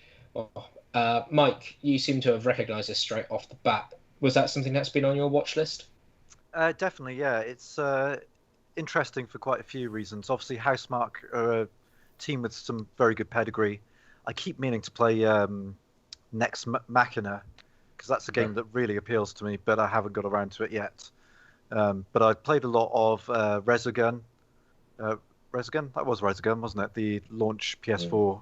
Mike, you seem to have recognised this straight off the bat. Was that something that's been on your watch list? Definitely, yeah. It's interesting for quite a few reasons. Obviously, Housemarque are a team with some very good pedigree. I keep meaning to play Next Machina, because that's a game that really appeals to me, but I haven't got around to it yet. But I've played a lot of Resogun, Resogun? That was Resogun, wasn't it? The launch PS4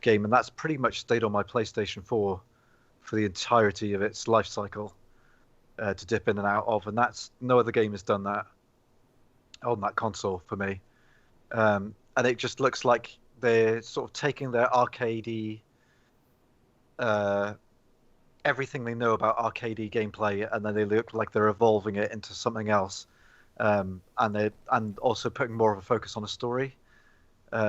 game, and that's pretty much stayed on my PlayStation 4 for the entirety of its life cycle to dip in and out of, and that's no other game has done that on that console for me. And it just looks like they're sort of taking their arcadey, everything they know about arcadey gameplay, and then they look like they're evolving it into something else, and also putting more of a focus on a story.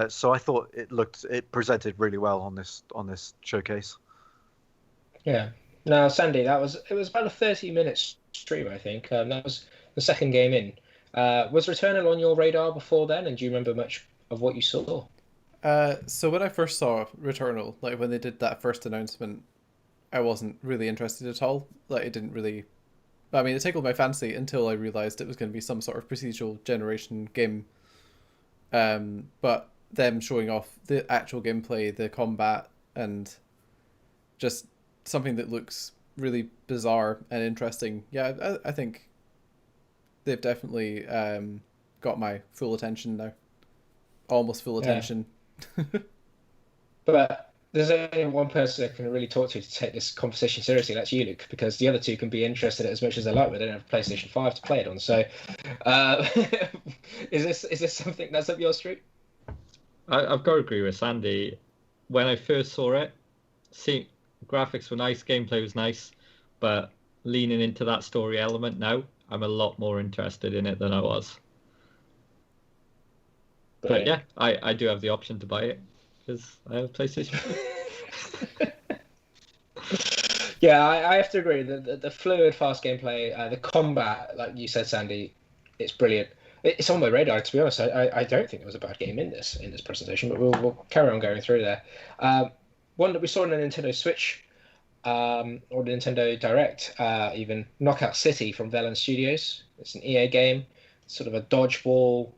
So I thought it presented really well on this showcase. Yeah. Now, Sandy, it was about a 30-minute stream, I think. That was the second game in. Was Returnal on your radar before then, and do you remember much of what you saw? So when I first saw Returnal, like when they did that first announcement, I wasn't really interested at all. Like it didn't really... I mean, it tickled my fancy until I realised it was going to be some sort of procedural generation game. But them showing off the actual gameplay, the combat, and just something that looks really bizarre and interesting. Yeah, I think they've definitely got my full attention now. Almost full attention. But there's only one person I can really talk to take this conversation seriously. That's you, Luke, because the other two can be interested as much as they like, but they don't have a PlayStation 5 to play it on. So, is this something that's up your street? I've got to agree with Sandy. When I first saw it, graphics were nice, gameplay was nice, but leaning into that story element now, I'm a lot more interested in it than I was. But yeah, I do have the option to buy it because I have a PlayStation 4. Yeah, I have to agree. The fluid, fast gameplay, the combat, like you said, Sandy, it's brilliant. It's on my radar, to be honest. I don't think there was a bad game in this presentation, but we'll carry on going through there. One that we saw on the Nintendo Switch, or the Nintendo Direct, even Knockout City from Velan Studios. It's an EA game, sort of a dodgeball.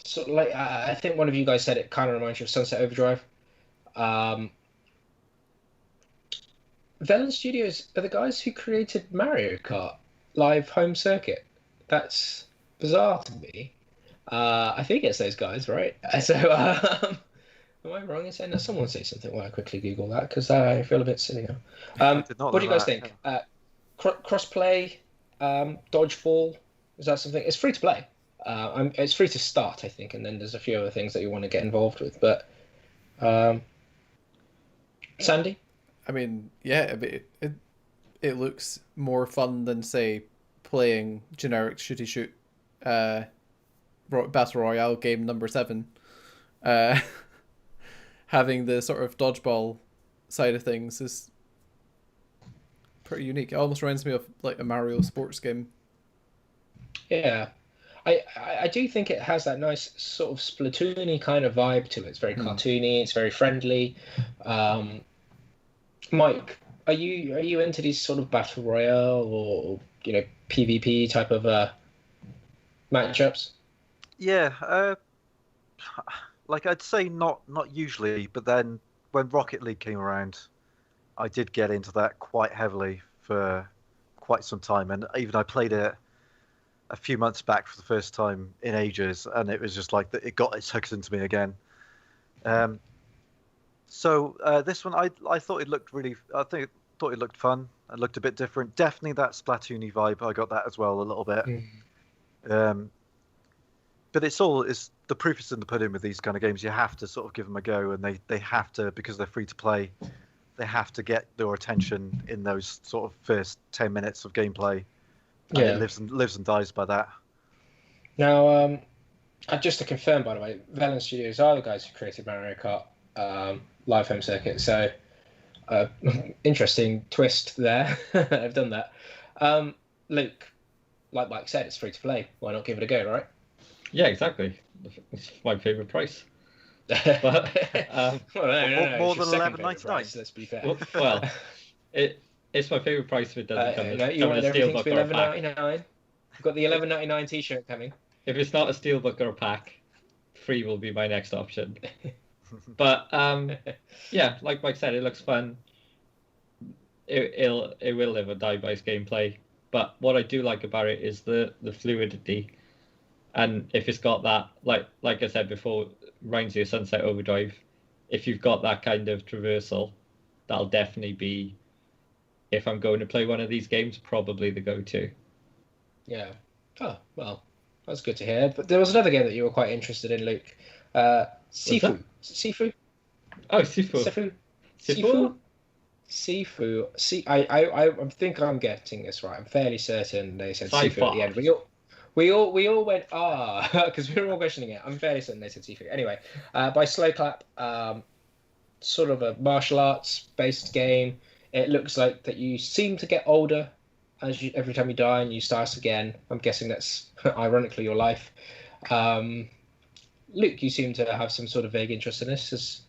Sort of like I think one of you guys said it kind of reminds you of Sunset Overdrive. Velan Studios are the guys who created Mario Kart Live Home Circuit. That's bizarre to me. I think it's those guys, right? So, am I wrong in saying that? Someone say something while I quickly Google that, because I feel a bit silly now. What do you guys think? Crossplay, dodgeball, is that something? It's free to play. It's free to start, I think, and then there's a few other things that you want to get involved with. But, Sandy? I mean, yeah, it looks more fun than, say, playing generic shooty shoot Battle Royale game number 7. Having the sort of dodgeball side of things is pretty unique. It almost reminds me of like a Mario sports game. Yeah. I do think it has that nice sort of Splatoon-y kind of vibe to it. It's very cartoony, it's very friendly. Mike, are you into these sort of battle royale or PvP type of matchups? Yeah, like I'd say not usually, but then when Rocket League came around, I did get into that quite heavily for quite some time, and even I played it a few months back for the first time in ages, and it was just like it got its hooks into me again. So this one, I thought it looked thought it looked fun. It looked a bit different. Definitely that Splatoon-y vibe. I got that as well a little bit. But it's the proof is in the pudding with these kind of games. You have to sort of give them a go, and they have to, because they're free to play, they have to get your attention in those sort of first 10 minutes of gameplay. And it lives and dies by that. Now, just to confirm, by the way, Velan Studios are the guys who created Mario Kart Live Home Circuit. So, interesting twist there. I've done that. Luke, like Mike said, it's free to play. Why not give it a go, right? Yeah, exactly. It's my favourite price. But, no, more than $11.99. Let's be fair. Well, it's my favourite price if it doesn't come no, you come want in a everything to steelbook be or a pack. $11.99. We've got the $11.99 T-shirt coming. If it's not a steelbook or a pack, free will be my next option. But yeah, like Mike said, it looks fun. It will live or die by its gameplay. But what I do like about it is the fluidity. And if it's got that, like I said before, reminds you of Sunset Overdrive. If you've got that kind of traversal, that'll definitely be, if I'm going to play one of these games, probably the go-to. Yeah. Oh, well, that's good to hear. But there was another game that you were quite interested in, Luke. Sifu. Sifu? Oh, Sifu. Sifu? Sifu? Sifu. I think I'm getting this right. I'm fairly certain they said Sifu at the end. We all went because we were all questioning it. I'm fairly certain they said Sifu. Anyway, by Slow Clap, sort of a martial arts based game. It looks like that you seem to get older every time you die and you start again. I'm guessing that's ironically your life. Luke, you seem to have some sort of vague interest in this.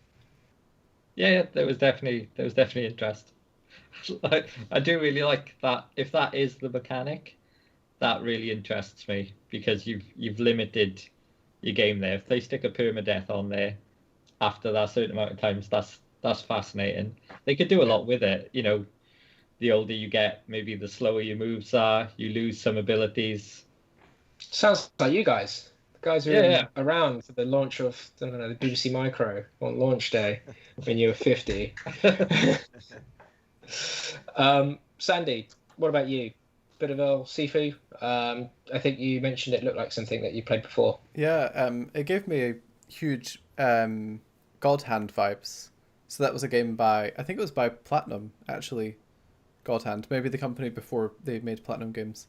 Yeah, there was definitely interest. I do really like that. If that is the mechanic, that really interests me, because you've limited your game there. If they stick a permadeath on there after that certain amount of times, that's fascinating. They could do a lot with it. You know, the older you get, maybe the slower your moves are. You lose some abilities. Sounds like you guys. The guys who were around for the launch of, I don't know, the BBC Micro on launch day when you were 50. Sandy, what about you? Bit of a Sifu. I think you mentioned it looked like something that you played before. Yeah, it gave me a huge God Hand vibes. So that was a game by, I think it was by Platinum, actually. God Hand, maybe the company before they made Platinum games.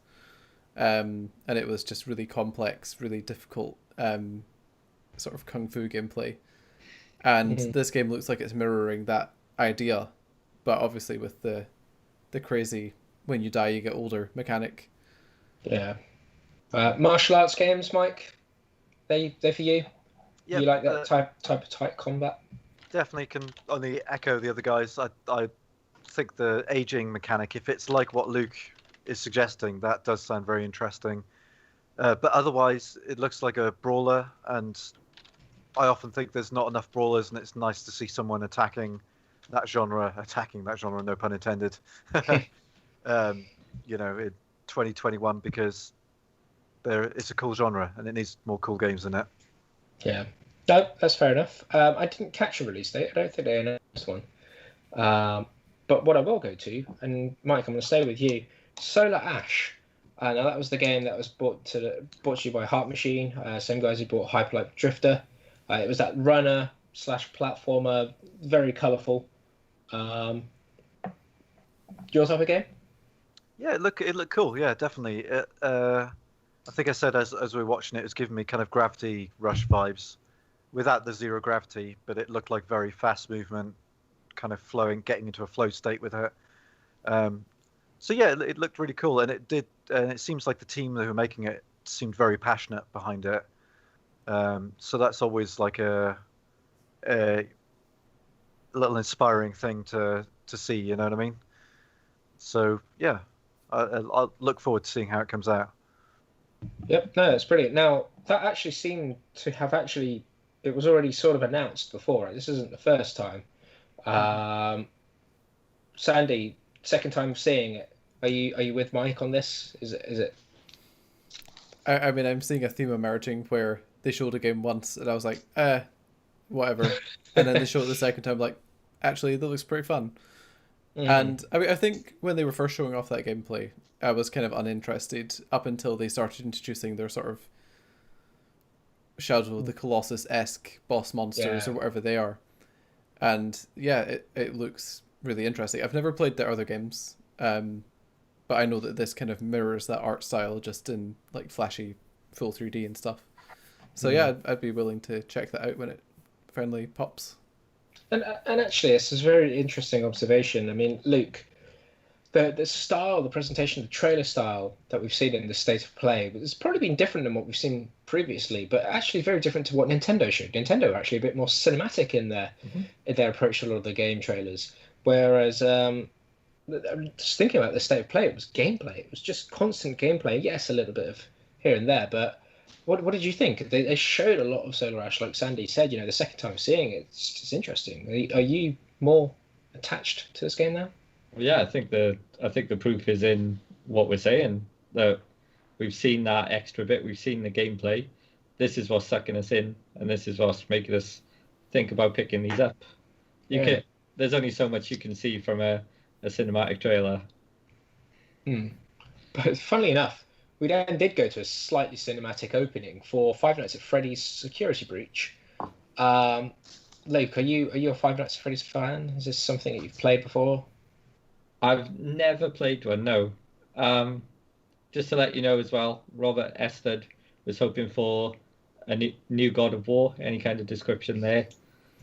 And it was just really complex, really difficult sort of kung fu gameplay. And this game looks like it's mirroring that idea, but obviously with the crazy when you die you get older mechanic. Yeah. Martial arts games, Mike? They for you? Yep, you like that type of tight combat? Definitely can only echo the other guys. I think the aging mechanic, if it's like what Luke is suggesting, that does sound very interesting. But otherwise, it looks like a brawler, and I often think there's not enough brawlers, and it's nice to see someone attacking that genre, no pun intended. You know, in 2021, because it's a cool genre and it needs more cool games in it. Yeah, no, that's fair enough. I didn't catch a release date. I don't think they announced one. But what I will go to, and Mike, I'm going to stay with you. Solar Ash. Now that was the game that was brought to you by Heart Machine, same guys who bought Hyperlight Drifter. It was that runner/platformer, very colourful. Your type of game? Yeah, it looked cool. Yeah, definitely. I think I said as we were watching it was giving me kind of Gravity Rush vibes, without the zero gravity, but it looked like very fast movement, kind of flowing, getting into a flow state with it. So yeah, it looked really cool, and it did. And it seems like the team who were making it seemed very passionate behind it. So that's always like a little inspiring thing to see. You know what I mean? So yeah, I'll look forward to seeing how it comes out. Yep, no, that's brilliant. Now that actually seemed to have it was already sort of announced before. Right? This isn't the first time. Sandy, second time seeing it. Are you with Mike on this? Is it? I mean, I'm seeing a theme emerging where they showed a game once and I was like, whatever, and then they showed it the second time, like, actually, that looks pretty fun. And I mean, I think when they were first showing off that gameplay, I was kind of uninterested up until they started introducing their sort of Shadow of the Colossus-esque boss monsters or whatever they are. And yeah, it looks really interesting. I've never played their other games, but I know that this kind of mirrors that art style just in like flashy full 3D and stuff. So yeah, I'd be willing to check that out when it finally pops. And actually, this is a very interesting observation. I mean, Luke, the style, the presentation, the trailer style that we've seen in the State of Play has probably been different than what we've seen previously, but actually very different to what Nintendo showed. Nintendo are actually a bit more cinematic in their approach to a lot of the game trailers, whereas I'm just thinking about the State of Play, it was gameplay. It was just constant gameplay. Yes, a little bit of here and there, but what did you think? They showed a lot of Solar Ash, like Sandy said. You know, the second time seeing it, it's interesting. Are you more attached to this game now? Yeah, I think the proof is in what we're saying. That We've seen that extra bit. We've seen the gameplay. This is what's sucking us in, and this is what's making us think about picking these up. There's only so much you can see from a cinematic trailer. But funnily enough, we then did go to a slightly cinematic opening for Five Nights at Freddy's Security Breach. Luke, are you a Five Nights at Freddy's fan? Is this something that you've played before? I've never played one, no. Just to let you know as well, Robert Estad was hoping for a new God of War. Any kind of description there?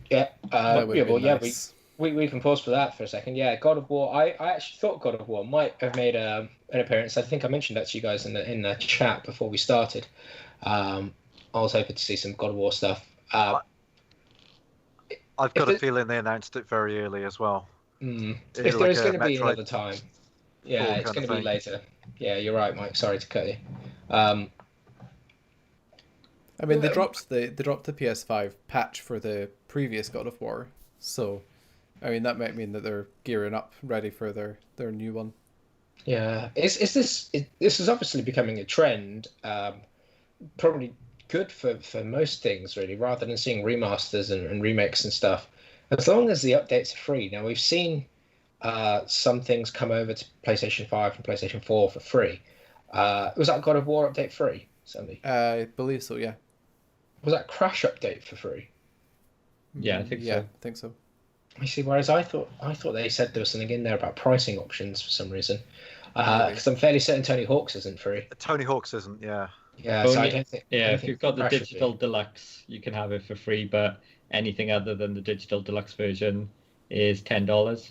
Yeah, nice. we can pause for that for a second. Yeah, God of War. I actually thought God of War might have made an appearance. I think I mentioned that to you guys in the chat before we started. I was hoping to see some God of War stuff. I've got a feeling they announced it very early as well. If there's going to be another time, yeah, it's going to be later. Yeah, you're right, Mike. Sorry to cut you. I mean, they dropped the PS5 patch for the previous God of War, so I mean that might mean that they're gearing up, ready for their new one. Yeah, this is obviously becoming a trend. Probably good for most things, really, rather than seeing remasters and remakes and stuff. As long as the updates are free. Now we've seen some things come over to PlayStation 5 and PlayStation 4 for free. Was that God of War update free, Sandy? I believe so, yeah. Was that Crash update for free? Yeah, I think so. I think so. I see. Whereas I thought they said there was something in there about pricing options for some reason. Because I'm fairly certain Tony Hawk's isn't free. Tony Hawk's isn't, yeah. Yeah, so I don't think. If you've got the digital deluxe, you can have it for free, but anything other than the digital deluxe version is $10.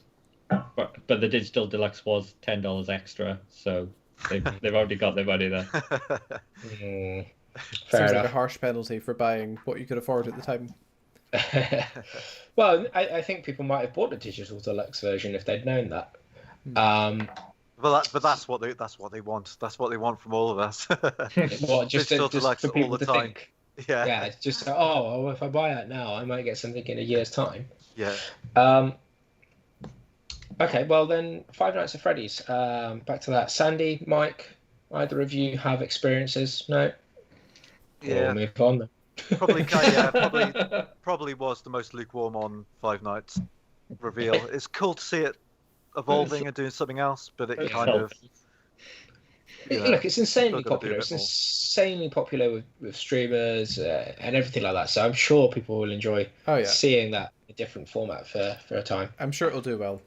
But the digital deluxe was $10 extra, so they've already got their money there. Seems like a harsh penalty for buying what you could afford at the time. Well, I think people might have bought the digital deluxe version if they'd known that. But that's what they want. That's what they want from all of us. Just for people all the to time. think. Yeah. Yeah, it's just if I buy that now, I might get something in a year's time. Yeah. Okay, well then, Five Nights at Freddy's. Back to that. Sandy, Mike, either of you have experiences? No. Yeah. We'll move on then. Probably was the most lukewarm on Five Nights reveal. It's cool to see it evolving and doing something else, but it kind of. Look, it's insanely popular. It's insanely popular with streamers and everything like that. So I'm sure people will enjoy seeing that in a different format for a time. I'm sure it'll do well.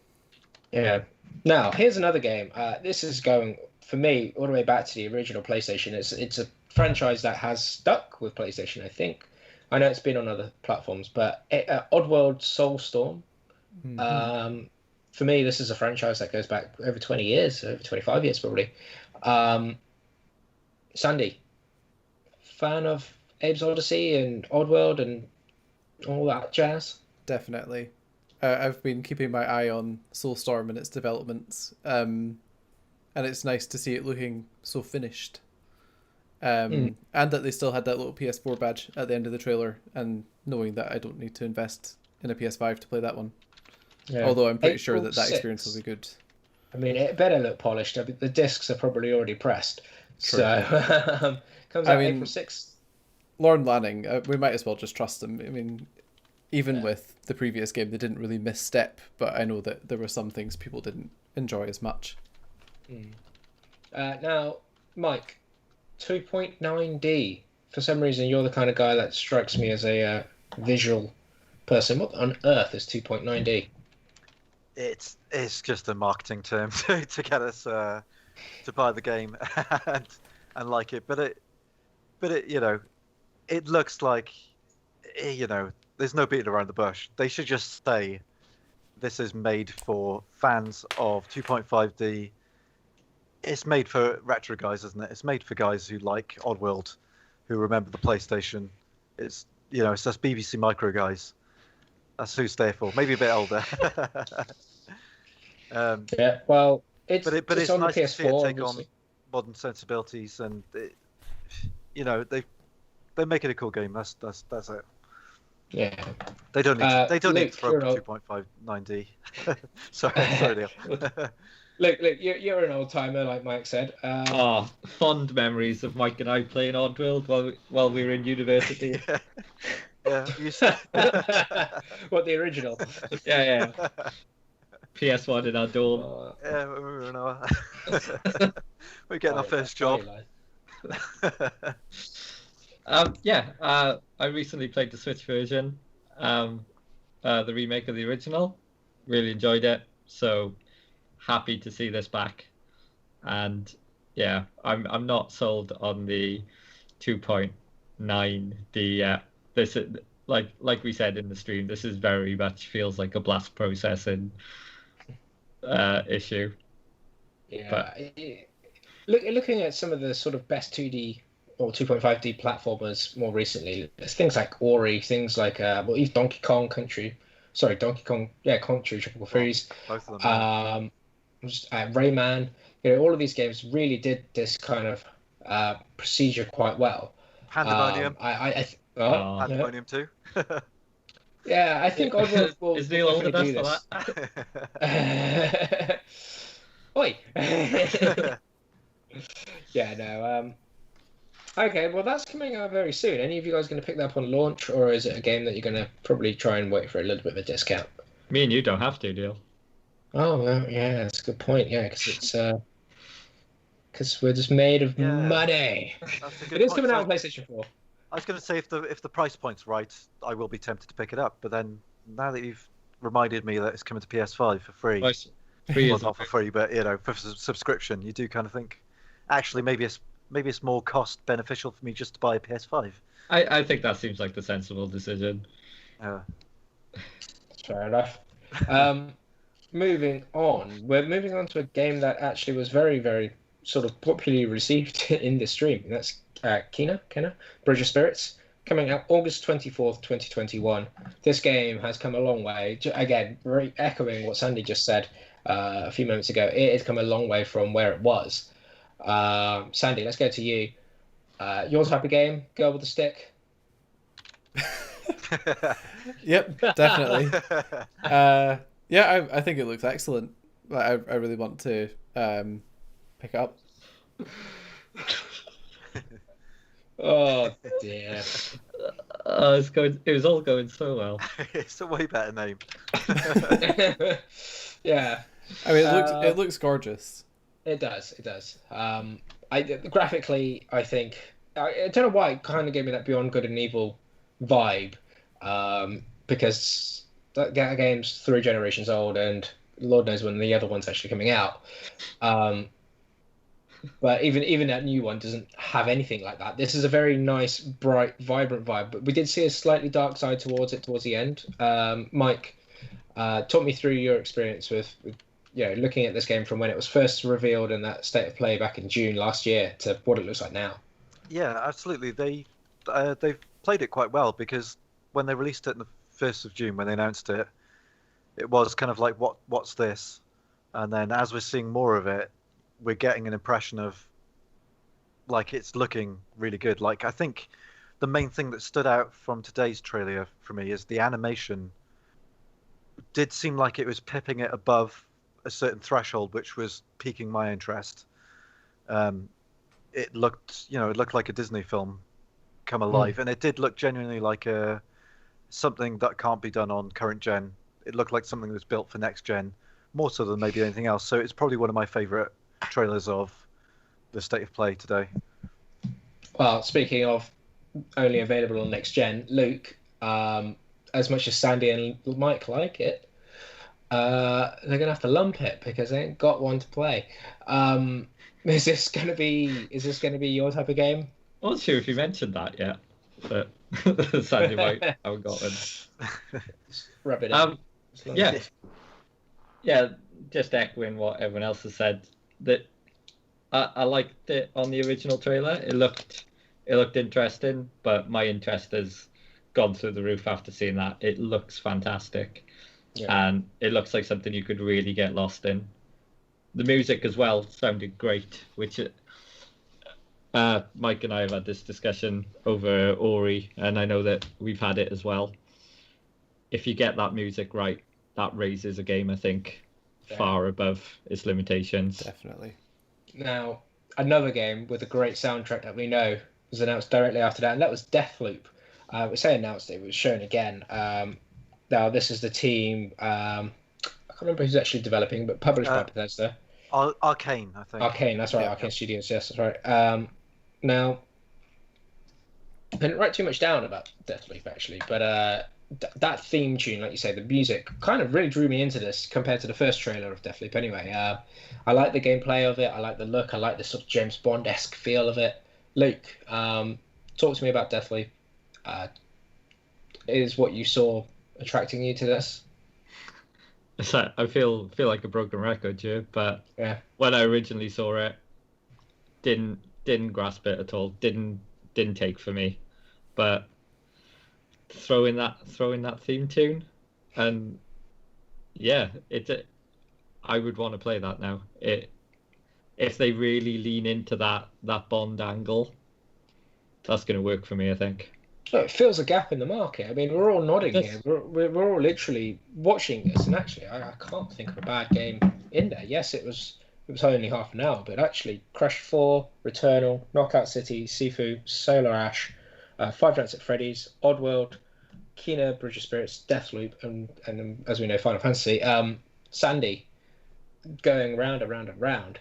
Yeah. Now, here's another game. This is going, for me, all the way back to the original PlayStation. It's a franchise that has stuck with PlayStation, I think. I know it's been on other platforms, but Oddworld Soulstorm. Mm-hmm. For me, this is a franchise that goes back over 20 years, over 25 years probably. Sandy, fan of Abe's Odyssey and Oddworld and all that jazz? Definitely. I've been keeping my eye on Soulstorm and its developments, and it's nice to see it looking so finished. And that they still had that little PS4 badge at the end of the trailer, and knowing that I don't need to invest in a PS5 to play that one. Yeah. Although I'm pretty sure that experience will be good. I mean, it better look polished. I mean, the discs are probably already pressed. True. So, comes out April 6th. Lorne Lanning, we might as well just trust him. I mean, even with the previous game, they didn't really misstep, but I know that there were some things people didn't enjoy as much. Now, Mike, 2.9D. For some reason, you're the kind of guy that strikes me as a visual person. What on earth is 2.9D? It's just a marketing term to get us to buy the game and like it. But it it looks like there's no beating around the bush. They should just say this is made for fans of 2.5D. It's made for retro guys, isn't it? It's made for guys who like Oddworld, who remember the PlayStation. It's it's just BBC Micro guys. That's who it's there for. Maybe a bit older. Yeah, well, it's it's on nice the PS4, to see it take obviously. on modern sensibilities, and they make it a cool game. That's it. Yeah, they don't need to Luke, throw 2.59D. sorry, Neil. Look, you're an old timer, like Mike said. Fond memories of Mike and I playing Oddworld while we were in university. Yeah, What, the original? Yeah. PS1 in our dorm. Yeah, we were in our... we're getting our first job. I recently played the Switch version, the remake of the original. Really enjoyed it. So happy to see this back. And yeah, I'm not sold on the 2.9D. This is like we said in the stream. This is very much feels like a blast processing issue. Yeah. But... Looking at some of the sort of best 2D or 2.5D platformers more recently, there's things like Ori, things like even Donkey Kong Country Tropical Freeze. Both of them. Rayman. All of these games really did this kind of procedure quite well. Pandemonium. Pandemonium too. Yeah, I think Oddworld will is Neil old enough do for that. Oi. Yeah, no. Okay, well that's coming out very soon. Any of you guys going to pick that up on launch, or is it a game that you're going to probably try and wait for a little bit of a discount? Me and you don't have to, Neil. Oh, well, yeah, that's a good point. Yeah, because we're just made of money. It is coming out on PlayStation 4. I was going to say if the price point's right, I will be tempted to pick it up. But then now that you've reminded me that it's coming to PS5 for free, well, not for free, but for subscription, you do kind of think, actually, maybe it's more cost beneficial for me just to buy a PS5. I think that seems like the sensible decision. Fair enough. Moving on, we're moving on to a game that actually was very, very sort of popularly received in this stream. And that's Kena, Bridge of Spirits, coming out August 24th, 2021. This game has come a long way. Again, echoing what Sandy just said a few moments ago, it has come a long way from where it was. Sandy, let's go to you. Your type of game, girl with a stick? Yep, definitely. Yeah, I think it looks excellent. I really want to pick it up. Oh dear. It was all going so well. It's a way better name. Yeah. I mean, it looks gorgeous. It does. Graphically, I think I don't know why it kind of gave me that Beyond Good and Evil vibe, because that game's 3 generations old, and Lord knows when the other one's actually coming out. But even that new one doesn't have anything like that. This is a very nice, bright, vibrant vibe, but we did see a slightly dark side towards the end. Mike, talk me through your experience with looking at this game from when it was first revealed in that state of play back in June last year to what it looks like now. Yeah, absolutely. They've played it quite well, because when they released it on the 1st of June, when they announced it, it was kind of like, what's this? And then as we're seeing more of it, we're getting an impression of, like, it's looking really good. Like, I think the main thing that stood out from today's trailer for me is the animation did seem like it was pipping it above a certain threshold, which was piquing my interest. It looked like a Disney film come alive, and it did look genuinely like something that can't be done on current gen. It looked like something that was built for next gen, more so than maybe anything else. So it's probably one of my favorite trailers of the state of play today. Well, speaking of only available on next gen, Luke, as much as Sandy and Mike like it, they're gonna have to lump it because they ain't got one to play. Is this gonna be your type of game? I'm not sure if you mentioned that yet, but Sandy might haven't got one. Rub it in. Yeah. Just echoing what everyone else has said. That I liked it on the original trailer. It looked interesting, but my interest has gone through the roof after seeing that. It looks fantastic, and it looks like something you could really get lost in. The music as well sounded great, which Mike and I have had this discussion over Ori, and I know that we've had it as well. If you get that music right, that raises a game, I think, far above its limitations. Definitely. Now, another game with a great soundtrack that we know was announced directly after that, and that was Deathloop. We say announced, it was shown again. Now, this is the team, I can't remember who's actually developing, but published by Bethesda. Arcane, I think. Arcane, that's right, Arcane Studios, yes, that's right. Now, I didn't write too much down about Deathloop, actually, but that theme tune, like you say, the music, kind of really drew me into this compared to the first trailer of Deathloop anyway. I like the gameplay of it, I like the look, I like the sort of James Bond-esque feel of it. Luke, talk to me about Deathloop. Is what you saw attracting you to this? So I feel like a broken record here, but yeah, when I originally saw it, didn't grasp it at all. Didn't take for me, but throwing that theme tune, and yeah, I would want to play that now. If they really lean into that Bond angle, that's going to work for me, I think. It fills a gap in the market. I mean, we're all nodding here. We're all literally watching this, and actually, I can't think of a bad game in there. Yes, it was only half an hour, but actually, Crash 4, Returnal, Knockout City, Sifu, Solar Ash, Five Nights at Freddy's, Oddworld, Kena, Bridge of Spirits, Deathloop, and as we know, Final Fantasy. Sandy, going round and round and round.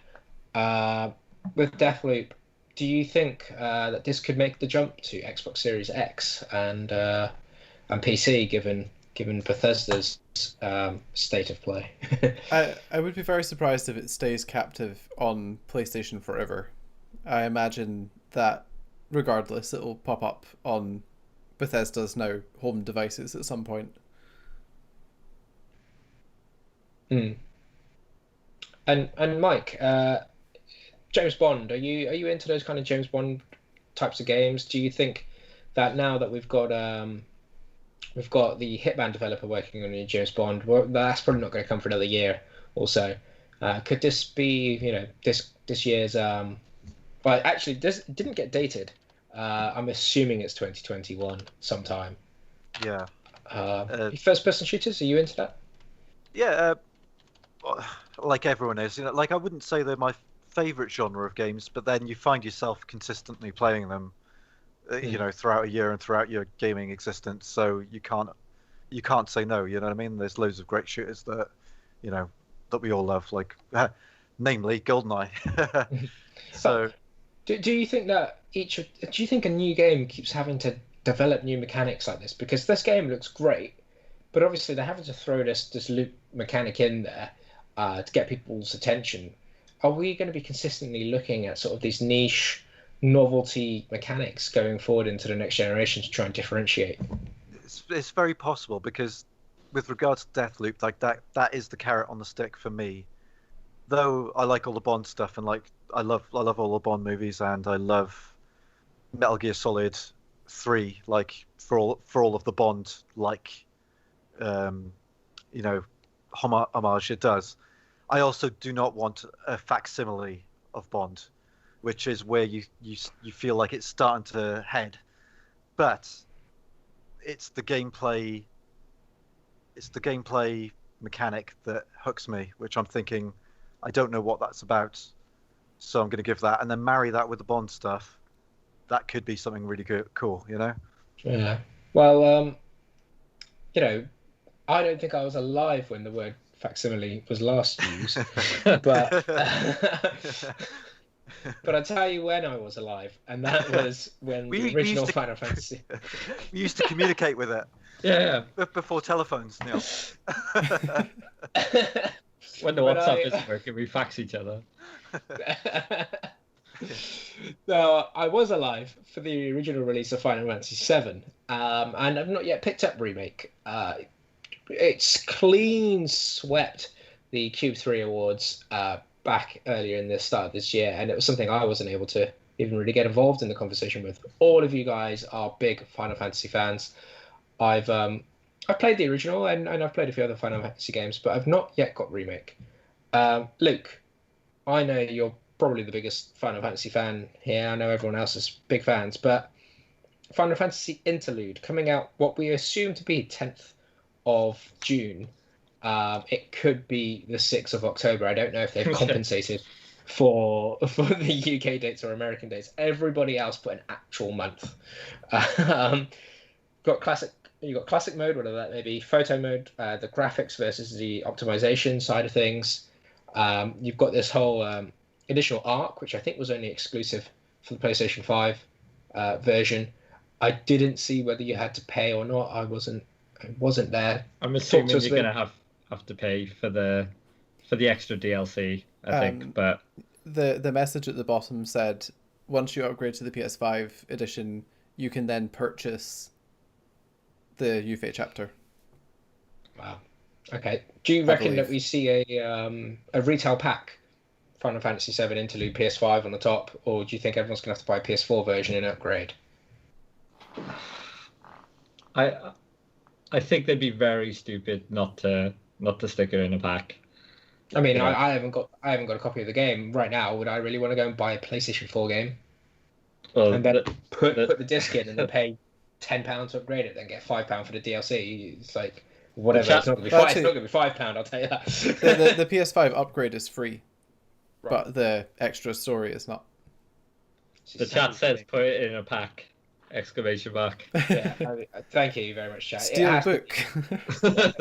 With Deathloop, do you think that this could make the jump to Xbox Series X and PC, given Bethesda's state of play? I would be very surprised if it stays captive on PlayStation forever. I imagine that regardless, it will pop up on Bethesda's now home devices at some point. And Mike, James Bond, are you into those kind of James Bond types of games? Do you think that now that we've got the Hitman developer working on a new James Bond, well, that's probably not going to come for another year or so? Could this be, this year's? Well, actually, this didn't get dated. I'm assuming it's 2021 sometime. Yeah. First-person shooters, are you into that? Yeah. Like everyone is, like I wouldn't say they're my favorite genre of games, but then you find yourself consistently playing them, throughout a year and throughout your gaming existence. So you can't say no. You know what I mean? There's loads of great shooters that, that we all love, like, namely GoldenEye. So, do you think that do you think a new game keeps having to develop new mechanics like this? Because this game looks great, but obviously they're having to throw this loop mechanic in there to get people's attention. Are we going to be consistently looking at sort of these niche novelty mechanics going forward into the next generation to try and differentiate? It's very possible, because with regards to Deathloop, like that is the carrot on the stick for me. Though I like all the Bond stuff, and like I love all the Bond movies, and I love Metal Gear Solid 3, like for all of the Bond homage it does. I also do not want a facsimile of Bond, which is where you feel like it's starting to head. But it's the gameplay mechanic that hooks me, which I'm thinking, I don't know what that's about, so I'm going to give that, and then marry that with the Bond stuff. That could be something really cool, Yeah. Well, I don't think I was alive when the word facsimile was last used, but I'll tell you when I was alive, and that was when the original Final Fantasy. We used to communicate with it. Yeah. Before telephones, Neil. When the WhatsApp isn't working, we fax each other. No, I was alive for the original release of Final Fantasy VII, and I've not yet picked up Remake. It's clean swept the Cube 3 Awards back earlier in the start of this year, and it was something I wasn't able to even really get involved in the conversation with. All of you guys are big Final Fantasy fans. I've played the original, and I've played a few other Final Fantasy games, but I've not yet got Remake. Luke, I know you're probably the biggest Final Fantasy fan here. I know everyone else is big fans, but Final Fantasy Interlude coming out what we assume to be 10th of June. It could be the 6th of October. I don't know if they've compensated for the UK dates or American dates. Everybody else put an actual month. Got classic. You got classic mode, whatever that may be, photo mode, the graphics versus the optimization side of things. You've got this whole additional arc, which I think was only exclusive for the PlayStation 5 version. I didn't see whether you had to pay or not. I wasn't there. I'm assuming you're going to have to pay for the extra DLC, I think. But the message at the bottom said once you upgrade to the PS5 edition, you can then purchase the UFA chapter. Wow. Okay. Do you reckon that we see a retail pack Final Fantasy VII Interlude PS5 on the top, or do you think everyone's going to have to buy a PS4 version and upgrade? I think they'd be very stupid not to stick it in a pack. I mean, I haven't got a copy of the game right now. Would I really want to go and buy a PlayStation 4 game? Well, and then put the disc in and then pay £10 to upgrade it, then get £5 for the DLC? It's like whatever. It's not going to be £5. I'll tell you that. the PS5 upgrade is free, right, but the extra story is not. The chat says put it in a pack! ! Yeah, thank you very much, chat. Steal a book.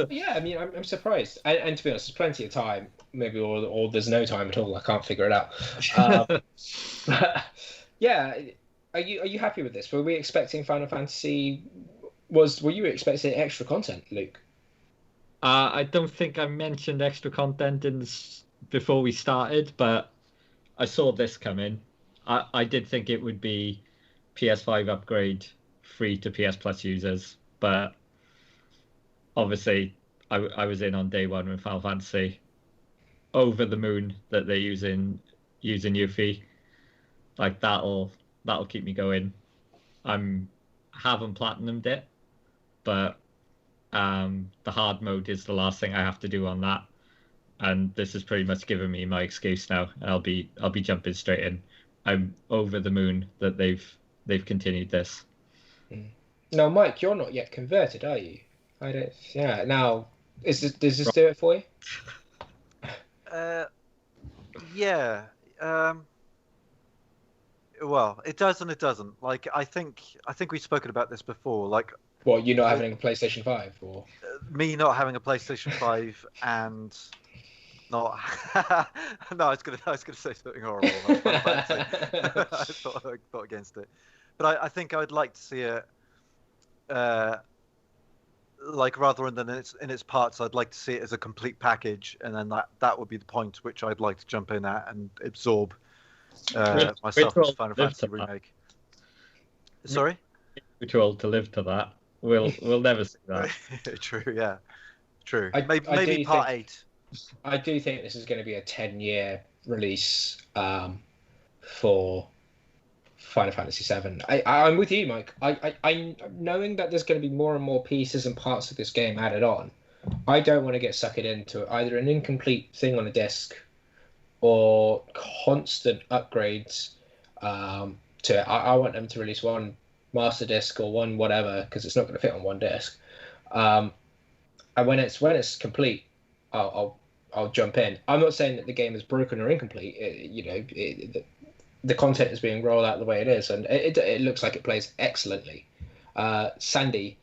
Yeah, I mean, I'm surprised, and to be honest, there's plenty of time. Maybe or there's no time at all. I can't figure it out. Yeah, are you happy with this? Were we expecting Final Fantasy? Were you expecting extra content, Luke? I don't think I mentioned extra content before we started, but I saw this come in. I did think it would be PS5 upgrade free to PS Plus users, but obviously I was in on day one with Final Fantasy. Over the moon that they're using Yuffie. Like that'll keep me going. Haven't platinumed it, but the hard mode is the last thing I have to do on that, and this has pretty much given me my excuse now. I'll be jumping straight in. I'm over the moon that they've continued this. Now, Mike, you're not yet converted, are you? I don't. Yeah. Now, does this do it for you? Yeah. Well, it does and it doesn't. Like, I think we've spoken about this before. Like, what, you not having a PlayStation 5, or me not having a PlayStation 5 and not. No, I was gonna say something horrible. I thought against it, but I think I'd like to see it. Like, rather than in its parts, I'd like to see it as a complete package, and then that would be the point which I'd like to jump in at and absorb myself as Final Fantasy remake. Sorry? We're too old to live to that. We'll never see that. True, yeah. True. Maybe part 8. I do think this is going to be a 10-year release for Final Fantasy VII. I'm with you, Mike. I knowing that there's going to be more and more pieces and parts of this game added on, I don't want to get suckered into either an incomplete thing on a disc or constant upgrades to it. I want them to release one master disc or one whatever, because it's not going to fit on one disc. And when it's complete, I'll jump in. I'm not saying that the game is broken or incomplete. The content is being rolled out the way it is, and it looks like it plays excellently. Sandy,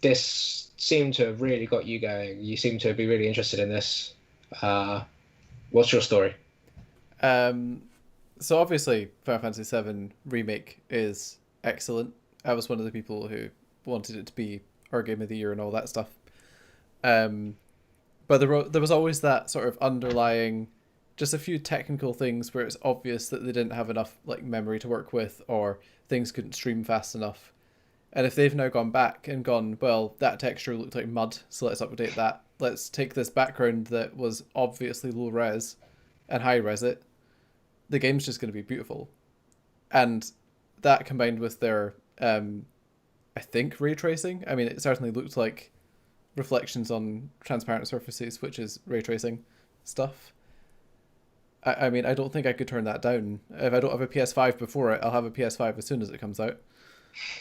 this seemed to have really got you going. You seem to be really interested in this. What's your story? So obviously, Final Fantasy VII Remake is excellent. I was one of the people who wanted it to be our Game of the Year and all that stuff. But there was always that sort of underlying, just a few technical things where it's obvious that they didn't have enough memory to work with, or things couldn't stream fast enough. And if they've now gone back and gone, well, that texture looked like mud, so let's update that. Let's take this background that was obviously low res and high res it. The game's just going to be beautiful. And that combined with their, I think, ray tracing. I mean, it certainly looked like reflections on transparent surfaces, which is ray tracing stuff. I mean, I don't think I could turn that down. If I don't have a PS5 before it, I'll have a PS5 as soon as it comes out.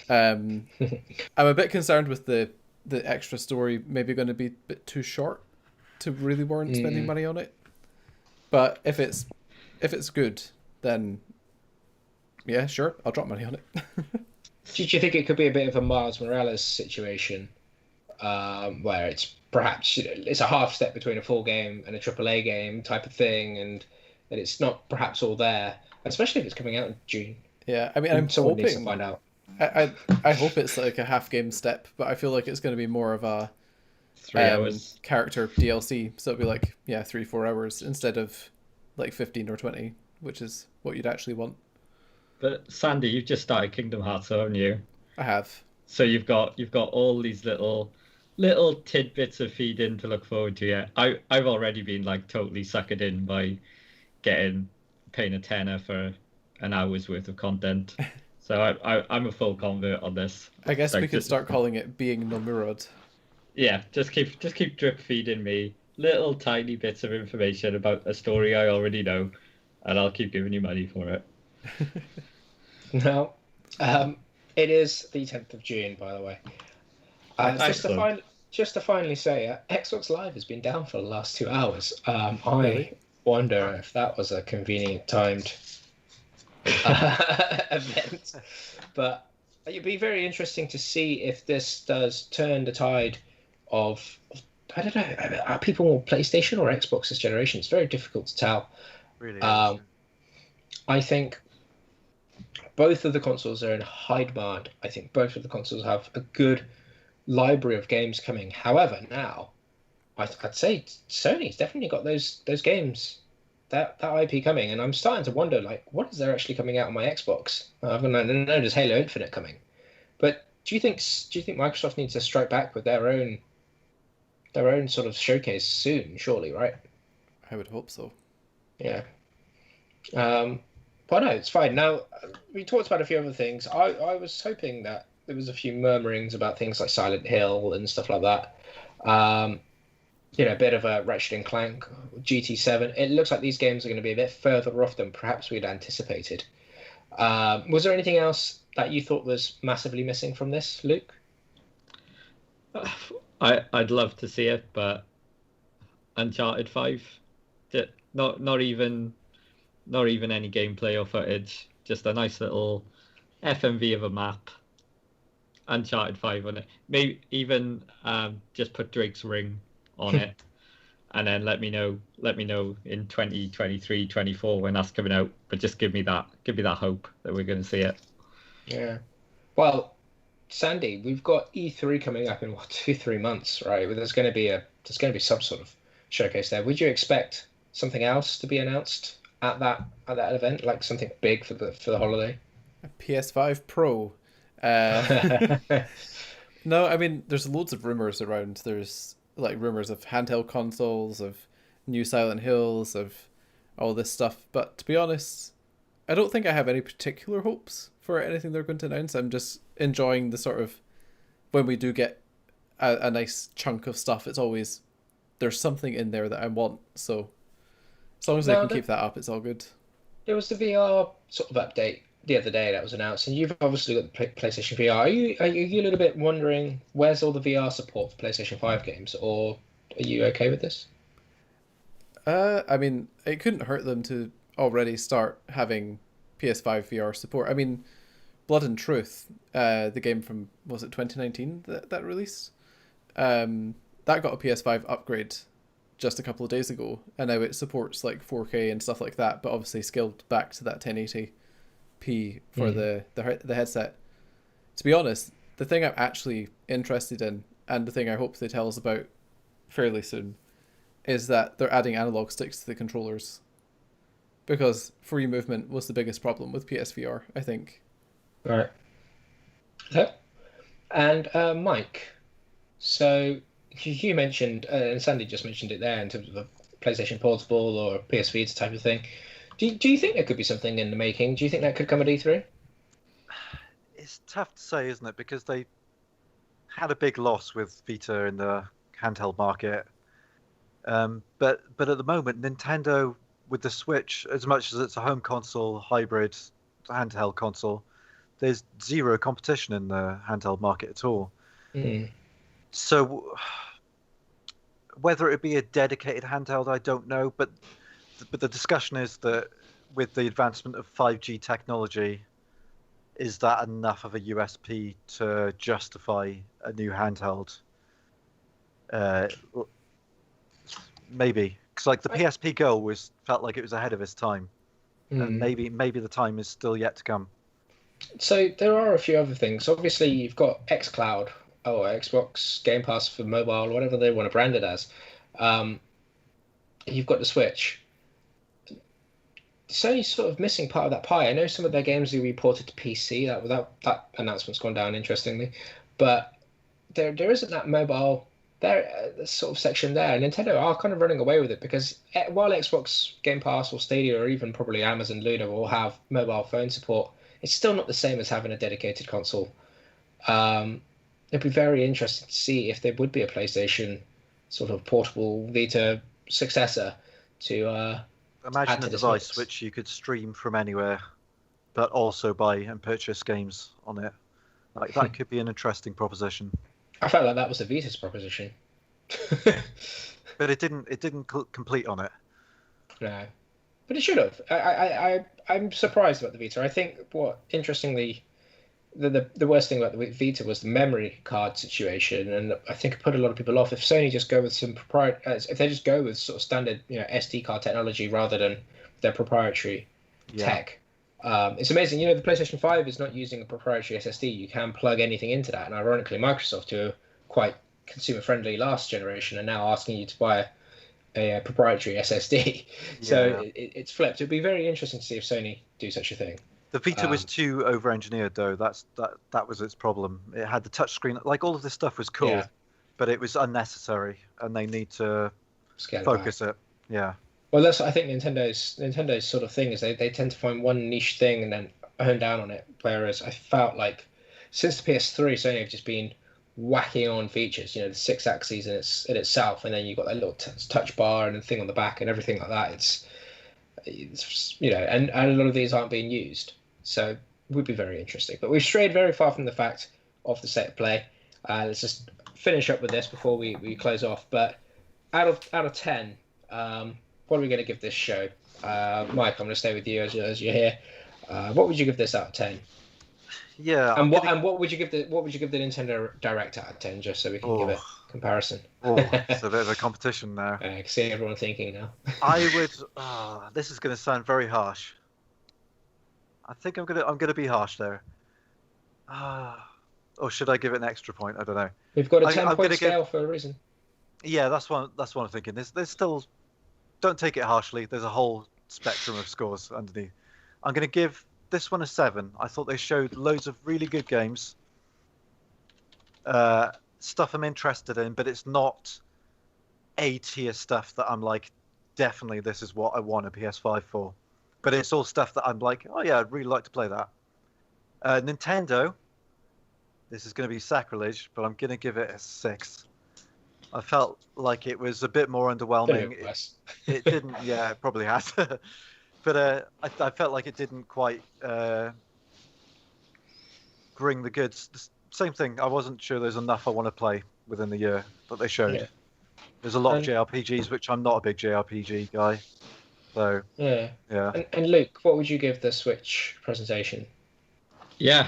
I'm a bit concerned with the the extra story maybe going to be a bit too short to really warrant spending money on it. But if it's good, then yeah, sure, I'll drop money on it. Do you think it could be a bit of a Miles Morales situation, where it's perhaps, it's a half step between a full game and a AAA game type of thing, and that it's not perhaps all there, especially if it's coming out in June? Yeah, I mean, I'm Someone hoping. needs to find out. I hope it's like a half game step, but I feel like it's going to be more of a 3 hours character DLC. So it'll be like 3-4 hours instead of like 15 or 20, which is what you'd actually want. But Sandy, you've just started Kingdom Hearts, haven't you? I have. So you've got all these little tidbits of feed-in to look forward to. Yeah, I've already been like totally suckered in by paying a tenner for an hour's worth of content. So I'm a full convert on this. I guess we could start calling it Being No Mirrored. Yeah, just keep drip feeding me little tiny bits of information about a story I already know, and I'll keep giving you money for it. No, it is the 10th of June, by the way. Just to finally say, Xbox Live has been down for the last 2 hours. I wonder if that was a convenient timed event. But it'd be very interesting to see if this does turn the tide of, I don't know, are people more PlayStation or Xbox this generation? It's very difficult to tell. Really, I think both of the consoles are in high demand. I think both of the consoles have a good library of games coming. However, now I'd say Sony's definitely got those games, that IP coming, and I'm starting to wonder, like, what is there actually coming out on my Xbox? I know there's Halo Infinite coming, but do you think Microsoft needs to strike back with their own sort of showcase soon? Surely, right? I would hope so. Yeah. But no, it's fine. Now, we talked about a few other things. I was hoping that there was a few murmurings about things like Silent Hill and stuff like that. A bit of a Ratchet and Clank, GT7. It looks like these games are going to be a bit further off than perhaps we'd anticipated. Was there anything else that you thought was massively missing from this, Luke? I'd love to see it, but Uncharted 5, not even any gameplay or footage, just a nice little FMV of a map. Uncharted 5 on it. Maybe even just put Drake's Ring on it, and then let me know in 2023, 24 when that's coming out. But just give me that hope that we're going to see it. Yeah. Well, Sandy, we've got E3 coming up in 2-3 months, right? There's going to be some sort of showcase there. Would you expect something else to be announced at that event, like something big for the holiday? A PS5 Pro. No, I mean, there's loads of rumors around. There's like rumors of handheld consoles, of new Silent Hills, of all this stuff. But to be honest, I don't think I have any particular hopes for anything they're going to announce. I'm just enjoying the sort of, when we do get a nice chunk of stuff, it's always, there's something in there that I want. So as long as they can keep that up, it's all good. There was the VR sort of update the other day that was announced, and you've obviously got the PlayStation VR. Are you a little bit wondering where's all the VR support for PlayStation 5 games, or are you okay with this? I mean, it couldn't hurt them to already start having PS5 VR support. I mean, Blood and Truth, the game from, was it 2019 that released? That got a PS5 upgrade just a couple of days ago, and now it supports like 4K and stuff like that, but obviously scaled back to that 1080p for the headset. To be honest, the thing I'm actually interested in, and the thing I hope they tell us about fairly soon, is that they're adding analog sticks to the controllers, because free movement was the biggest problem with PSVR, I think. Right. Okay. And Mike, so you mentioned, and Sandy just mentioned it there, in terms of a PlayStation Portable or PS Vita type of thing. Do you think there could be something in the making? Do you think that could come at E3? It's tough to say, isn't it? Because they had a big loss with Vita in the handheld market. But at the moment, Nintendo with the Switch, as much as it's a home console hybrid handheld console, there's zero competition in the handheld market at all. So whether it be a dedicated handheld, I don't know, but the discussion is that with the advancement of 5G technology, is that enough of a USP to justify a new handheld? Maybe, because like the PSP Go felt like it was ahead of its time, and maybe the time is still yet to come. So there are a few other things. Obviously, you've got xCloud or Xbox Game Pass for mobile, whatever they want to brand it as. You've got the Switch. Sony's sort of missing part of that pie. I know some of their games will be ported to PC. That announcement's gone down, interestingly, but there isn't that mobile sort of section there. Nintendo are kind of running away with it because while Xbox Game Pass or Stadia or even probably Amazon Luna will have mobile phone support, it's still not the same as having a dedicated console. It'd be very interesting to see if there would be a PlayStation sort of portable Vita successor to imagine a device which you could stream from anywhere, but also buy and purchase games on it. Like that could be an interesting proposition. I felt like that was the Vita's proposition. But it didn't complete on it. No, but it should have. I'm surprised about the Vita. I think interestingly, the worst thing about the Vita was the memory card situation, and I think it put a lot of people off. If Sony just go with some if they just go with sort of standard SD card technology rather than their proprietary tech, it's amazing. The PlayStation 5 is not using a proprietary SSD. You can plug anything into that, and ironically, Microsoft, who are quite consumer friendly last generation, are now asking you to buy a proprietary SSD. So it's flipped. It'd be very interesting to see if Sony do such a thing. The Vita was too over-engineered, though. That was its problem. It had the touchscreen. Like, all of this stuff was cool, but it was unnecessary, and they need to focus it. Yeah. Well, that's I think Nintendo's sort of thing is they tend to find one niche thing and then hone down on it. Whereas I felt like since the PS3, Sony have just been whacking on features. The 6 axes in itself, and then you've got that little touch bar and the thing on the back and everything like that. It's and a lot of these aren't being used. So it would be very interesting. But we've strayed very far from the fact of the state of play. Let's just finish up with this before we close off. But out of 10, what are we going to give this show? Mike, I'm going to stay with you as you're here. What would you give this out of 10? Yeah. And what would you give the Nintendo Direct out of 10, just so we can give a comparison? It's a bit of a competition now. I can see everyone thinking now. I would. This is going to sound very harsh. I think I'm gonna be harsh there. Or should I give it an extra point? I don't know. We've got a 10-point scale for a reason. Yeah, that's what I'm thinking. There's still. Don't take it harshly. There's a whole spectrum of scores underneath. I'm going to give this one a 7. I thought they showed loads of really good games. Stuff I'm interested in, but it's not A-tier stuff that I'm like, definitely this is what I want a PS5 for. But it's all stuff that I'm like, oh yeah, I'd really like to play that. Nintendo, this is going to be sacrilege, but I'm going to give it a 6. I felt like it was a bit more underwhelming. It didn't, yeah, it probably has. But I felt like it didn't quite bring the goods. The same thing, I wasn't sure there's enough I want to play within the year that they showed. Yeah. There's a lot of JRPGs, which I'm not a big JRPG guy. So, yeah. And Luke, what would you give the Switch presentation? Yeah,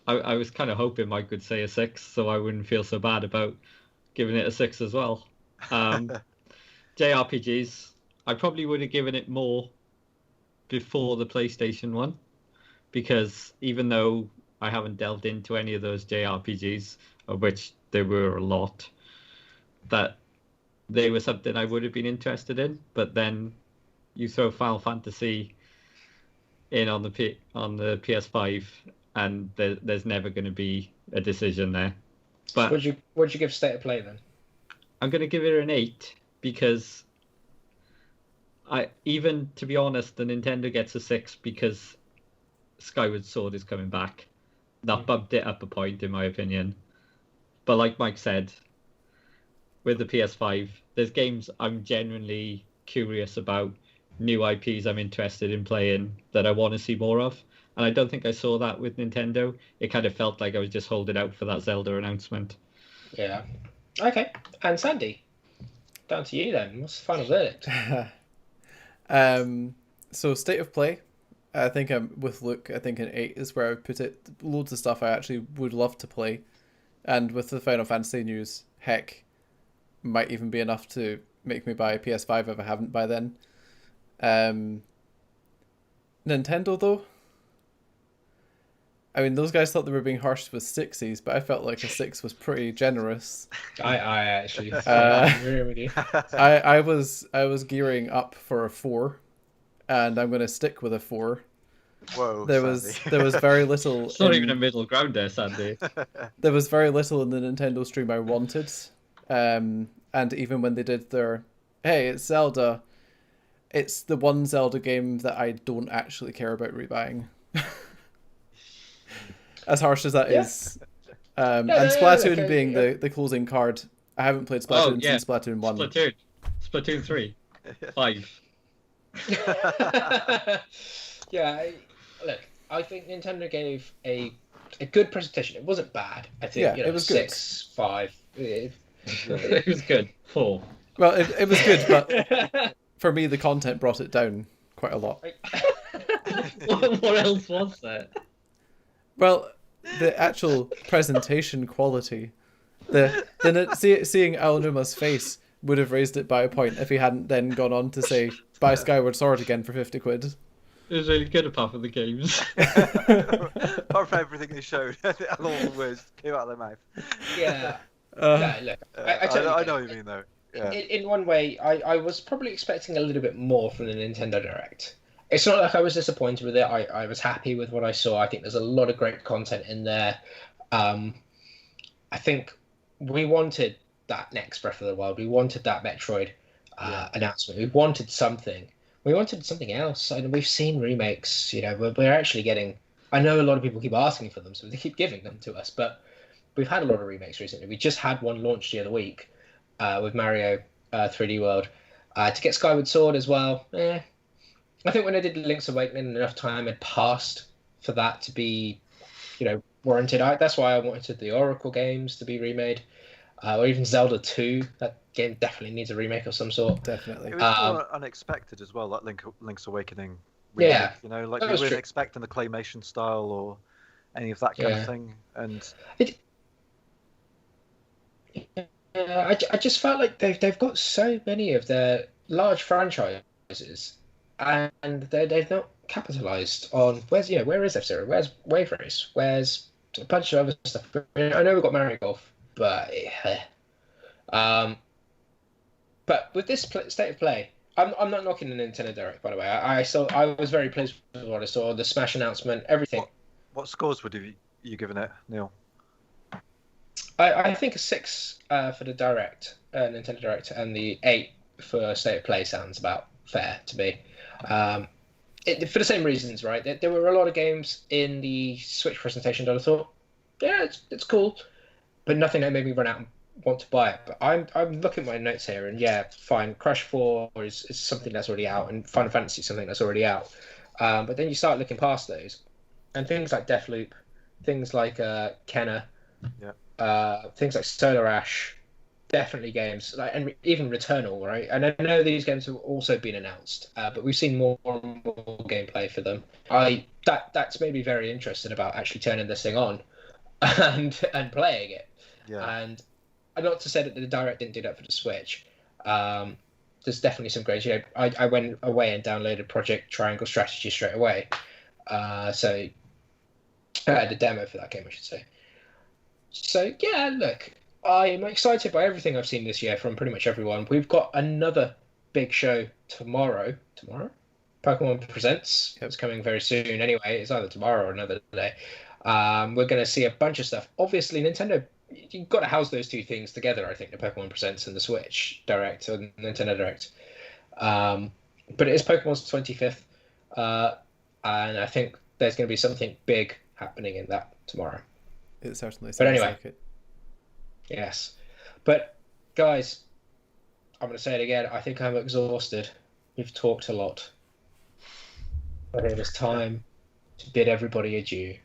I was kind of hoping Mike would say a 6, so I wouldn't feel so bad about giving it a 6 as well. JRPGs, I probably would have given it more before the PlayStation 1, because even though I haven't delved into any of those JRPGs, of which there were a lot, that they were something I would have been interested in. But then you throw Final Fantasy in on the PS5, and there's never going to be a decision there. But would you give State of Play then? I'm going to give it an 8 because to be honest, the Nintendo gets a 6 because Skyward Sword is coming back. That bumped it up a point in my opinion. But like Mike said, with the PS5, there's games I'm genuinely curious about, new IPs I'm interested in playing that I want to see more of. And I don't think I saw that with Nintendo. It kind of felt like I was just holding out for that Zelda announcement. Yeah. Okay. And Sandy, down to you then. What's the final verdict? So state of play, I think I'm with Luke. I think an 8 is where I would put it. Loads of stuff I actually would love to play, and with the Final Fantasy news, heck, might even be enough to make me buy a PS5 if I haven't by then. Nintendo though, I mean, those guys thought they were being harsh with 6s, but I felt like a 6 was pretty generous. I actually agree with you. I was gearing up for a 4, and I'm going to stick with a 4. Whoa, there was very little. It's not even a middle ground there, Sandy. There was very little in the Nintendo stream I wanted, and even when they did their, hey, it's Zelda, it's the one Zelda game that I don't actually care about rebuying. As harsh as that is. And Splatoon being the closing card. I haven't played Splatoon since Splatoon 1. Splatoon 3. 5. Yeah, look, I think Nintendo gave a good presentation. It wasn't bad. I think it was 6, 5. It was good. 4. Well, it was good, but for me, the content brought it down quite a lot. What else was there? Well, the actual presentation quality, seeing Aonuma's face would have raised it by a point if he hadn't then gone on to say, buy Skyward Sword again for 50 quid. It was really good apart from the games. Apart from everything they showed, all the words came out of their mouth. Yeah. Look, I know what you mean, though. Yeah. In one way, I was probably expecting a little bit more from the Nintendo Direct. It's not like I was disappointed with it. I was happy with what I saw. I think there's a lot of great content in there. I think we wanted that next Breath of the Wild. We wanted that Metroid announcement. We wanted something. We wanted something else. And we've seen remakes. We're actually getting... I know a lot of people keep asking for them, so they keep giving them to us. But we've had a lot of remakes recently. We just had one launched the other week with Mario 3D World. To get Skyward Sword as well, I think when I did Link's Awakening, enough time had passed for that to be, warranted. That's why I wanted the Oracle games to be remade, or even Zelda 2. That game definitely needs a remake of some sort. Definitely. It was more unexpected as well, that Link's Awakening remake. Yeah, we weren't expecting the claymation style or any of that kind of thing. And I just felt like they've got so many of their large franchises. And they've not capitalised on where is F-Zero? Where's Wave Race? Where's a bunch of other stuff? I know we've got Mario Golf, but with this state of play, I'm not knocking the Nintendo Direct, by the way. I was very pleased with what I saw, the Smash announcement, everything. What scores would you given it, Neil? I think a 6 for the Direct, Nintendo Direct, and the 8 for state of play sounds about fair to me. For the same reasons, right? There were a lot of games in the Switch presentation that I thought, it's cool, but nothing that made me run out and want to buy it. But I'm looking at my notes here, and fine. Crash 4 is something that's already out, and Final Fantasy is something that's already out. But then you start looking past those, and things like Deathloop, things like Kenna, things like Solar Ash. Definitely games, and even Returnal, right? And I know these games have also been announced, but we've seen more and more gameplay for them. That's made me very interested about actually turning this thing on and playing it. Yeah. And not to say that the Direct didn't do that for the Switch. There's definitely some great. I went away and downloaded Project Triangle Strategy straight away. So I had a demo for that game, I should say. So look. I'm excited by everything I've seen this year from pretty much everyone. We've got another big show tomorrow. Pokemon Presents. It's coming very soon anyway. It's either tomorrow or another day. We're going to see a bunch of stuff. Obviously, Nintendo, you've got to house those two things together, I think, the Pokemon Presents and the Switch Direct or Nintendo Direct. But it is Pokemon's 25th. And I think there's going to be something big happening in that tomorrow. It certainly sounds like it. Yes. But, guys, I'm going to say it again. I think I'm exhausted. We've talked a lot. But it is time to bid everybody adieu.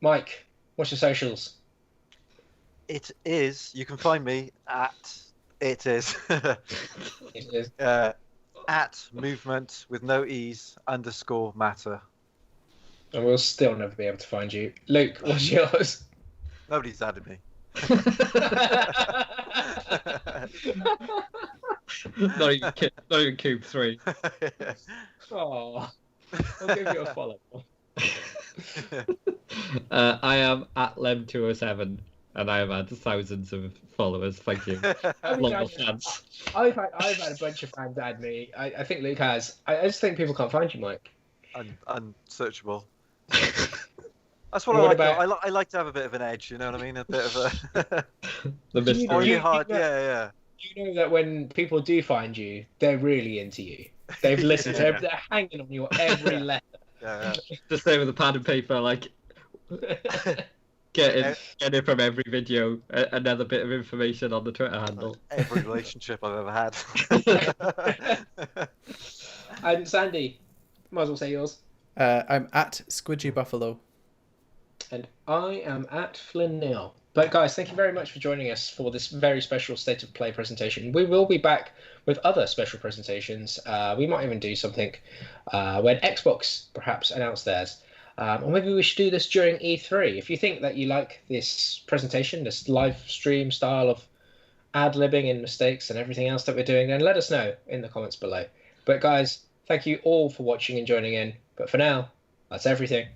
Mike, what's your socials? It is. You can find me at it is. It is. At movement with no e's _ matter. And we'll still never be able to find you. Luke, what's yours? Nobody's added me. Not even Cube 3. Oh, I'll give you a follow. I am at Lem207, and I have had thousands of followers. Thank you. Loyal fans. I've had a bunch of fans add me. I think Luke has. I just think people can't find you, Mike. Unsearchable. That's what I like. I like to have a bit of an edge. You know what I mean? A bit of a. The mystery. Really hard. Yeah. You know that when people do find you, they're really into you. They've listened. They're hanging on your every letter. Yeah. Just say with a pad and paper, like get it from every video. Another bit of information on the Twitter handle. Every relationship I've ever had. And Sandy, might as well say yours. I'm at Squidgy Buffalo. And I am at Flynn Neal. But guys, thank you very much for joining us for this very special State of Play presentation. We will be back with other special presentations. We might even do something when Xbox perhaps announce theirs. Or maybe we should do this during E3. If you think that you like this presentation, this live stream style of ad-libbing and mistakes and everything else that we're doing, then let us know in the comments below. But guys, thank you all for watching and joining in. But for now, that's everything.